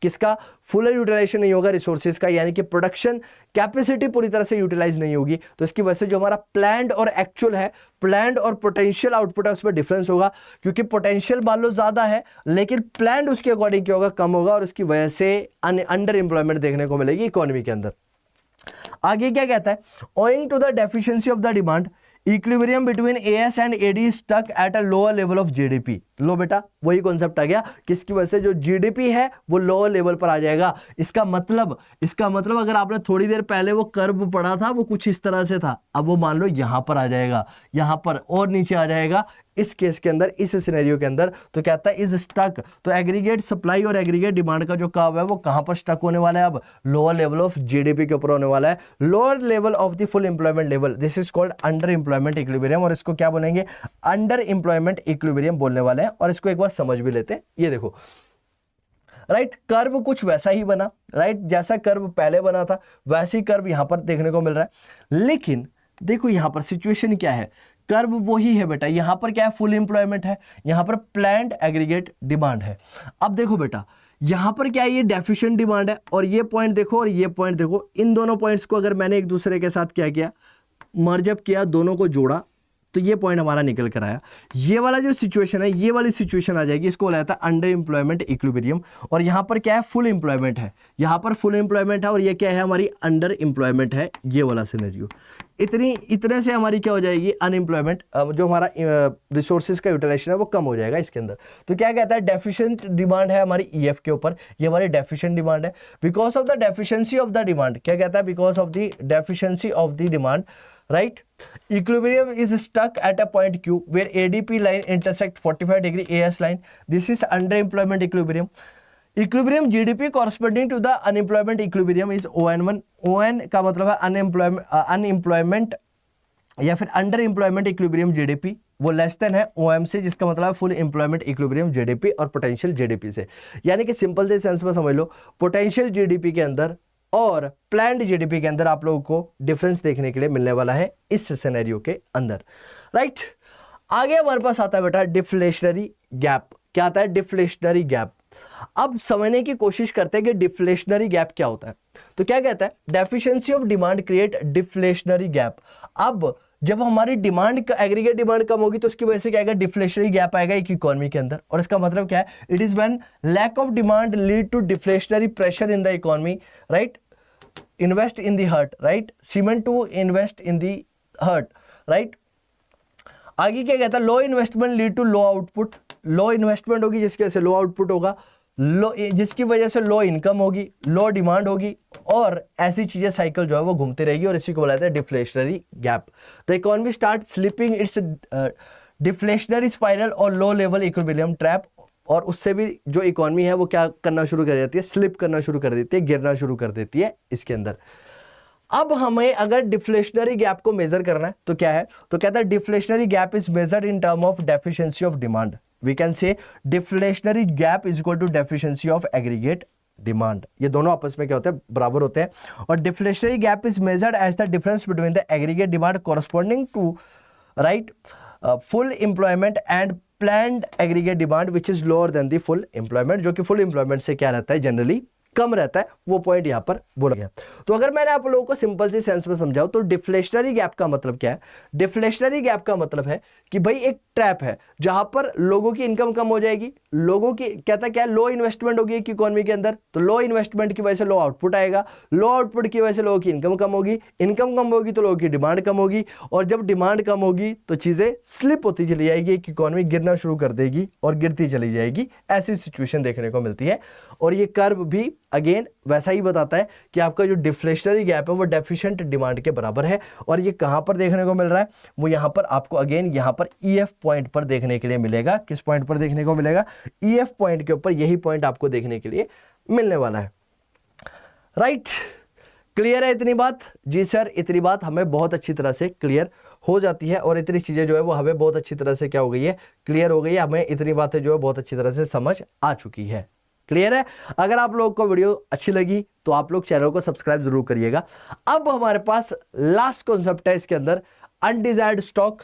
किसका, फुल यूटिलाइजेशन नहीं होगा रिसोर्सेज का, यानी कि प्रोडक्शन कैपेसिटी पूरी तरह से यूटिलाइज नहीं होगी। तो इसकी वजह से जो हमारा प्लान्ड और एक्चुअल है, प्लान्ड और पोटेंशियल आउटपुट है उसमें डिफरेंस होगा, क्योंकि पोटेंशियल मान लो ज्यादा है लेकिन प्लान्ड उसके अकॉर्डिंग क्या होगा, कम होगा, और इसकी वजह से अंडर एम्प्लॉयमेंट देखने को मिलेगी इकोनॉमी के अंदर। आगे क्या कहता है, owing to the deficiency of the demand equilibrium between AS and AD stuck at a lower level of GDP. लो बेटा वही कॉन्सेप्ट आ गया, किसकी वजह से जो जीडीपी है वो लोअर लेवल पर आ जाएगा। इसका मतलब अगर आपने थोड़ी देर पहले वो कर्व पढ़ा था वो कुछ इस तरह से था, अब वो मान लो यहां पर आ जाएगा, यहां पर और नीचे आ जाएगा इस केस के अंदर, इस सिनेरियो के अंदर। तो कहता है इज स्टक, तो एग्रीगेट सप्लाई और एग्रीगेट डिमांड का जो कर्व है वो कहां पर स्टक होने वाला है, अब लोअर लेवल ऑफ जीडीपी के ऊपर होने वाला है, lower level of the full employment level. This is called under employment equilibrium, और इसको क्या बोलेंगे, अंडर एम्प्लॉयमेंट इक्विलिब्रियम बोलने वाले हैं। और इसको एक बार समझ भी लेते हैं। ये देखो राइट, कर्व कुछ वैसा ही बना, राइट, जैसा कर्व पहले बना था वैसे ही कर्व यहां पर देखने को मिल रहा है। लेकिन देखो यहां पर सिचुएशन क्या है, कर्व वही है बेटा, यहां पर क्या है, फुल एम्प्लॉयमेंट है, यहां पर प्लान्ड एग्रीगेट डिमांड है। अब देखो बेटा यहां पर क्या है, ये डेफिशिएंट डिमांड है, और ये पॉइंट देखो और ये पॉइंट देखो, इन दोनों पॉइंट्स को अगर मैंने एक दूसरे के साथ क्या किया, मर्जअप किया, दोनों को जोड़ा, तो ये पॉइंट हमारा निकल कर आया। ये वाला जो सिचुएशन है, ये वाली सिचुएशन आ जाएगी, इसको बोला जाता है अंडर एम्प्लॉयमेंट इक्विलिब्रियम। और यहां पर क्या है, फुल एम्प्लॉयमेंट है, यहां पर फुल एम्प्लॉयमेंट है, और ये क्या है, हमारी अंडर एम्प्लॉयमेंट है, ये वाला सिनेरियो। इतने से हमारी क्या हो जाएगी, अनएम्प्लॉयमेंट, जो हमारा रिसोर्सेज का यूटिलाइजेशन है वो कम हो जाएगा इसके अंदर। तो क्या कहता है, डेफिशिएंट डिमांड है हमारी ईएफ के ऊपर, ये हमारी डेफिशिएंट डिमांड है। Because of the deficiency of the demand, क्या कहता है, because of the deficiency of the demand, right, equilibrium is stuck at a point Q where ADP line intersect 45 degree AS line. This is underemployment equilibrium. Equilibrium GDP corresponding to the unemployment equilibrium is ON1. ON का मतलब है unemployment या फिर under employment equilibrium GDP, वो less than है ओएम से, जिसका मतलब है फुल एम्प्लॉयमेंट इक्विलिब्रियम जीडीपी और पोटेंशियल जीडीपी से। यानी कि सिंपल से सेंस में समझ लो, पोटेंशियल जीडीपी के अंदर और प्लान्ड जीडीपी के अंदर आप लोगों को डिफरेंस देखने के लिए मिलने वाला है इस सिनेरियो के अंदर, राइट। आगे हमारे पास आता है बेटा डिफ्लेशनरी गैप। क्या आता है, डिफ्लेशनरी गैप। अब समझने की कोशिश करते हैं कि डिफ्लेशनरी गैप क्या होता है। तो क्या कहता है, deficiency of demand create deflationary gap. अब जब हमारी डिमांड, एग्रीगेट डिमांड कम होगी तो उसकी वजह से क्या आएगा, डिफ्लेशनरी गैप आएगा एक इकोनॉमी के अंदर। और इसका मतलब क्या है, it is when lack of demand lead to deflationary pressure in the economy, right, invest in the hurt, right, seemed to invest in the hurt, right. आगे क्या कहता है, low investment lead to low output. Low investment होगी जिसकी वजह से low output होगा, लो, जिसकी वजह से लो इनकम होगी, लो डिमांड होगी और ऐसी चीजें साइकिल जो है वो घूमती रहेगी और इसी को बोला जाता है deflationary gap. The economy start slipping its deflationary spiral और लो लेवल इक्विलिब्रियम ट्रैप, और उससे भी जो इकोनॉमी है वो क्या करना शुरू कर देती है, स्लिप करना शुरू कर देती है, गिरना शुरू कर देती है इसके अंदर। अब हमें अगर डिफ्लेशनरी गैप को मेजर करना है तो क्या है, तो कहता है deflationary gap is measured in term of deficiency of demand. We can say deflationary gap is equal to deficiency of aggregate demand. ये दोनों आपस में क्या होते हैं, बराबर होते हैं। और deflationary gap is measured as the difference between the aggregate demand corresponding to right full employment and planned aggregate demand which is lower than the full employment, जो कि फुल एम्प्लॉयमेंट से क्या रहता है, जनरली कम रहता है। वो पॉइंट यहां पर बोला गया। तो अगर मैंने आप लोगों को सिंपल सी सेंस में समझाऊं तो डिफ्लेशनरी गैप का मतलब क्या है, डिफ्लेशनरी गैप का मतलब है कि भाई एक ट्रैप है जहां पर लोगों की इनकम कम हो जाएगी, लोगों की कहता क्या है, लो इन्वेस्टमेंट होगी एक इकोनॉमी के अंदर, तो लो इन्वेस्टमेंट की वजह से लो आउटपुट आएगा, लो आउटपुट की वजह से लोगों की इनकम कम होगी, इनकम कम होगी तो लोगों की डिमांड कम होगी, और जब डिमांड कम होगी तो चीजें स्लिप होती चली जाएगी, एक इकोनॉमी गिरना शुरू कर देगी और गिरती चली जाएगी। ऐसी सिचुएशन देखने को मिलती है। और ये कर्व भी अगेन वैसा ही बताता है कि आपका जो डिफ्लेशनरी गैप है वो डेफिशिएंट डिमांड के बराबर है। और ये कहां पर देखने को मिल रहा है, वो यहां पर आपको अगेन यहां पर ईएफ पॉइंट पर देखने के लिए मिलेगा। किस पॉइंट पर देखने को मिलेगा, ईएफ पॉइंट के ऊपर यही पॉइंट आपको देखने के लिए मिलने वाला है। राइट, क्लियर है इतनी बात? जी सर, इतनी बात हमें बहुत अच्छी तरह से क्लियर हो जाती है और इतनी चीजें जो है वो हमें बहुत अच्छी तरह से क्या हो गई है, क्लियर हो गई है। हमें इतनी बातें जो है बहुत अच्छी तरह से समझ आ चुकी है। क्लियर है? अगर आप लोगों को वीडियो अच्छी लगी तो आप लोग चैनल को सब्सक्राइब जरूर करिएगा। अब हमारे पास लास्ट कॉन्सेप्ट है इसके अंदर, अनडिजायर्ड स्टॉक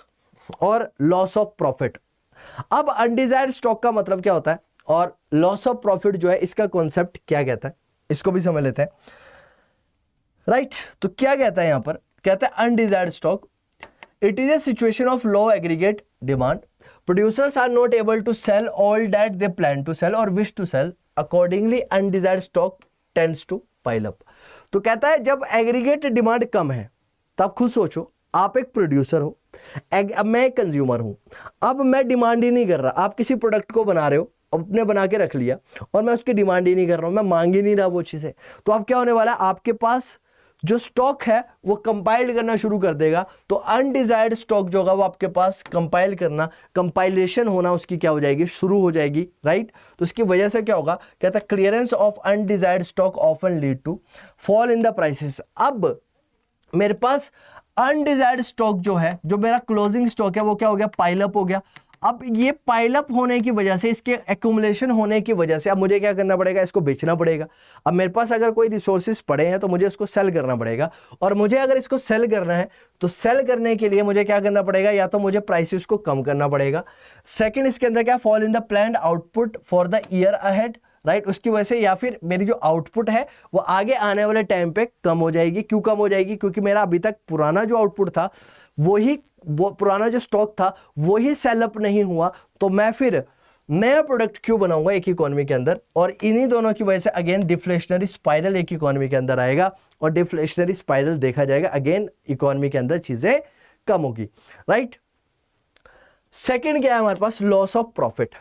और लॉस ऑफ प्रॉफिट। अब अनडिजायर्ड स्टॉक का मतलब क्या होता है और लॉस ऑफ प्रॉफिट जो है इसका कॉन्सेप्ट क्या कहता है, इसको भी समझ लेते हैं। राइट, तो क्या कहता है यहां पर, कहता है undesired stock, it is a situation of low aggregate demand, producers are not able to sell all that they plan to sell or wish to sell, accordingly undesired stock tends to pile up। तो कहता है जब aggregate demand कम है, तब खुद सोचो आप एक प्रोड्यूसर हो, अब मैं एक कंज्यूमर हूं, अब मैं डिमांड ही नहीं कर रहा, आप किसी प्रोडक्ट को बना रहे हो, अपने बना के रख लिया और मैं उसकी डिमांड ही नहीं कर रहा हूं, मैं मांग ही नहीं रहा वो चीजें, तो अब क्या होने वाला है, आपके पास जो स्टॉक है वो कंपाइल करना शुरू कर देगा। तो अनडिजायर्ड स्टॉक जो होगा वो आपके पास कंपाइल करना, कंपाइलेशन होना उसकी क्या हो जाएगी, शुरू हो जाएगी। राइट, तो इसकी वजह से क्या होगा, कहता है clearance of undesired stock often lead to fall in the prices. अब मेरे पास अनडिजायर्ड स्टॉक जो है, जो मेरा क्लोजिंग स्टॉक है वो क्या हो गया, पाइल अप हो गया। अब ये पाइल अप होने की वजह से, इसके एक्यूमुलेशन होने की वजह से अब मुझे क्या करना पड़ेगा, इसको बेचना पड़ेगा। अब मेरे पास अगर कोई रिसोर्सेज पड़े हैं तो मुझे इसको सेल करना पड़ेगा, और मुझे अगर इसको सेल करना है तो सेल करने के लिए मुझे क्या करना पड़ेगा, या तो मुझे प्राइसेस को कम करना पड़ेगा। सेकंड, इसके अंदर क्या, fall in the planned output for the year ahead. Right, उसकी वजह से या फिर मेरी जो आउटपुट है वो आगे आने वाले टाइम पे कम हो जाएगी। क्यों कम हो जाएगी, क्योंकि मेरा अभी तक पुराना जो आउटपुट था वो पुराना जो स्टॉक था वो ही सेलअप नहीं हुआ, तो मैं फिर नया प्रोडक्ट क्यों बनाऊंगा एक इकोनॉमी के अंदर। और इन्हीं दोनों की वजह से अगेन डिफ्लेशनरी स्पाइरल एक इकोनॉमी के अंदर आएगा, और डिफ्लेशनरी स्पाइरल देखा जाएगा, अगेन इकोनॉमी के अंदर चीजें कम होगी। राइट, सेकंड क्या है हमारे पास, लॉस ऑफ प्रॉफिट।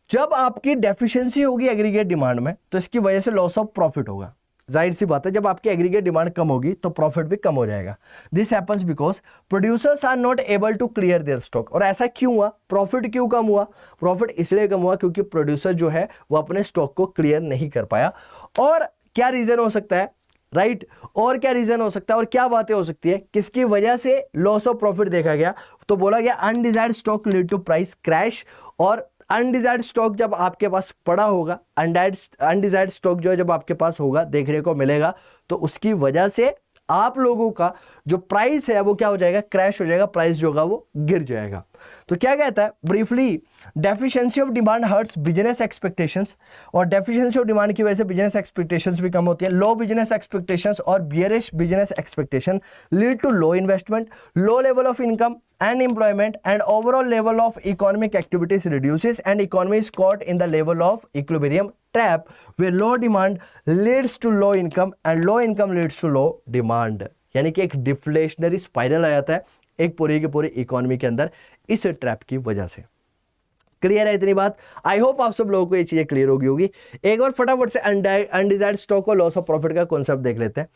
जब आपकी डेफिशिएंसी होगी एग्रीगेट डिमांड में तो इसकी वजह से लॉस ऑफ प्रॉफिट होगा। जाहिर सी बात है, जब आपकी एग्रीगेट डिमांड कम होगी तो प्रॉफिट भी कम हो जाएगा। This happens because producers are not able to clear their stock. और ऐसा क्यों हुआ, प्रॉफिट क्यों कम हुआ, प्रॉफिट इसलिए कम हुआ क्योंकि प्रोड्यूसर जो है वो अपने स्टॉक को क्लियर नहीं कर पाया। और क्या रीजन हो सकता है, राइट, और क्या रीजन हो सकता है और क्या बातें हो सकती है, किसकी वजह से लॉस ऑफ प्रॉफिट देखा गया, तो बोला गया undesired stock lead to price crash. और अनडिजायर्ड स्टॉक जब आपके पास पड़ा होगा, अनडिजायर्ड स्टॉक जो है जब आपके पास होगा, देखने को मिलेगा, तो उसकी वजह से आप लोगों का जो प्राइस है वो क्या हो जाएगा, क्रैश हो जाएगा, प्राइस जो होगा वो गिर जाएगा। तो क्या कहता है briefly, deficiency of demand hurts business expectations, और डेफिशिएंसी ऑफ डिमांड की वजह से बिजनेस एक्सपेक्टेशंस भी कम होती है। लो बिजनेस एक्सपेक्टेशंस और bearish business expectation lead to low investment, low level of income and employment, and overall level of economic activities reduces and economy is caught in the level of equilibrium trap where low demand leads to low income and low income leads to low demand। यानी कि एक deflationary spiral आ जाता है एक पूरी की पूरी economy के अंदर इस ट्रैप की वजह से। क्लियर है इतनी बात? आई होप आप सब लोगों को ये चीजें क्लियर होगी। एक बार फटाफट से अनडिजायर्ड स्टॉक और लॉस ऑफ प्रॉफिट का कॉन्सेप्ट देख लेते हैं।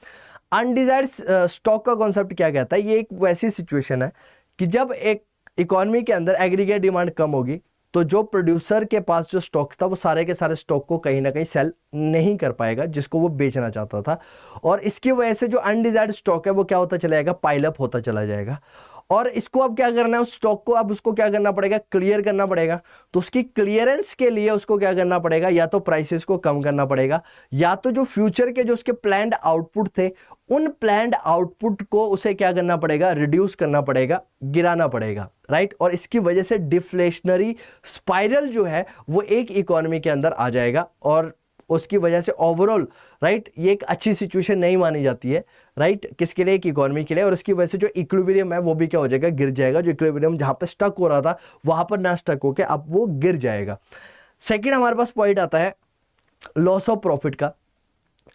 अनडिजायर्ड स्टॉक का कॉन्सेप्ट क्या कहता है? ये एक वैसी सिचुएशन है कि जब एक इकोनॉमी के अंदर एग्रीगेट डिमांड कम होगी तो जो प्रोड्यूसर के पास जो स्टॉक था वो सारे के सारे स्टॉक को कहीं ना कहीं सेल नहीं कर पाएगा जिसको वो बेचना चाहता था, और इसकी वजह से जो अनडिजायर्ड स्टॉक है वो क्या होता चला जाएगा, पाइलअप होता चला जाएगा। और इसको अब क्या करना है, उस स्टॉक को अब उसको क्या करना पड़ेगा, क्लियर करना पड़ेगा। तो उसकी क्लियरेंस के लिए उसको क्या करना पड़ेगा, या तो प्राइसेस को कम करना पड़ेगा, या तो जो फ्यूचर के जो उसके प्लान्ड आउटपुट थे उन प्लान्ड आउटपुट को उसे क्या करना पड़ेगा, रिड्यूस करना पड़ेगा, गिराना पड़ेगा, राइट। और इसकी वजह से डिफ्लेशनरी स्पाइरल जो है वो एक इकोनॉमी के अंदर आ जाएगा, और उसकी वजह से ओवरऑल, राइट, ये एक अच्छी सिचुएशन नहीं मानी जाती है, राइट, किसके लिए, एक इकोनॉमी के लिए। और उसकी वजह से जो इक्विलिब्रियम है वो भी क्या हो जाएगा, गिर जाएगा। जो इक्विलिब्रियम जहां पर स्टक हो रहा था वहां पर ना स्टक होकर अब वो गिर जाएगा। सेकंड हमारे पास पॉइंट आता है लॉस ऑफ प्रॉफिट का।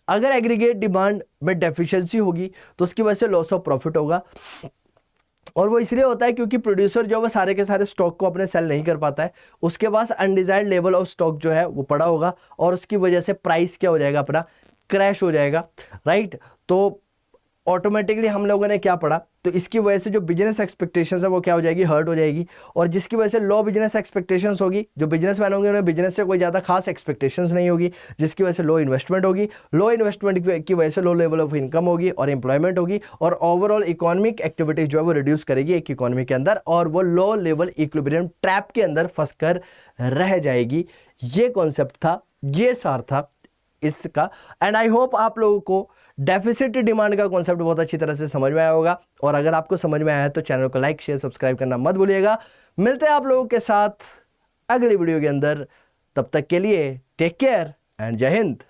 अगर एग्रीगेट डिमांड में डेफिशिएंसी होगी तो उसकी वजह से लॉस ऑफ प्रॉफिट होगा, और वो इसलिए होता है क्योंकि प्रोड्यूसर जो है वो सारे के सारे स्टॉक को अपने सेल नहीं कर पाता है, उसके पास अनडिजायर्ड लेवल ऑफ स्टॉक जो है वो पड़ा होगा, और उसकी वजह से प्राइस क्या हो जाएगा, अपना क्रैश हो जाएगा, राइट। तो ऑटोमेटिकली हम लोगों ने क्या पढ़ा, तो इसकी वजह से जो बिजनेस एक्सपेक्टेशंस है वो क्या हो जाएगी, हर्ट हो जाएगी, और जिसकी वजह से लो बिजनेस एक्सपेक्टेशंस होगी। जो बिजनेसमैन होंगे उन्हें बिजनेस से कोई ज़्यादा खास एक्सपेक्टेशंस नहीं होगी, जिसकी वजह से लो इन्वेस्टमेंट होगी। लो इन्वेस्टमेंट की वजह से लो लेवल ऑफ इनकम होगी और एम्प्लॉयमेंट होगी, और ओवरऑल इकोनॉमिक एक्टिविटी जो है वो रिड्यूस करेगी एक इकोनॉमी के अंदर, और वो लो लेवल इक्विलिब्रियम ट्रैप के अंदर फंस कर रह जाएगी। ये कॉन्सेप्ट था, ये सार था इसका। एंड आई होप आप लोगों को डेफिसिट डिमांड का कॉन्सेप्ट बहुत अच्छी तरह से समझ में आया होगा, और अगर आपको समझ में आया है तो चैनल को लाइक शेयर सब्सक्राइब करना मत भूलिएगा। मिलते हैं आप लोगों के साथ अगली वीडियो के अंदर, तब तक के लिए टेक केयर एंड जय हिंद।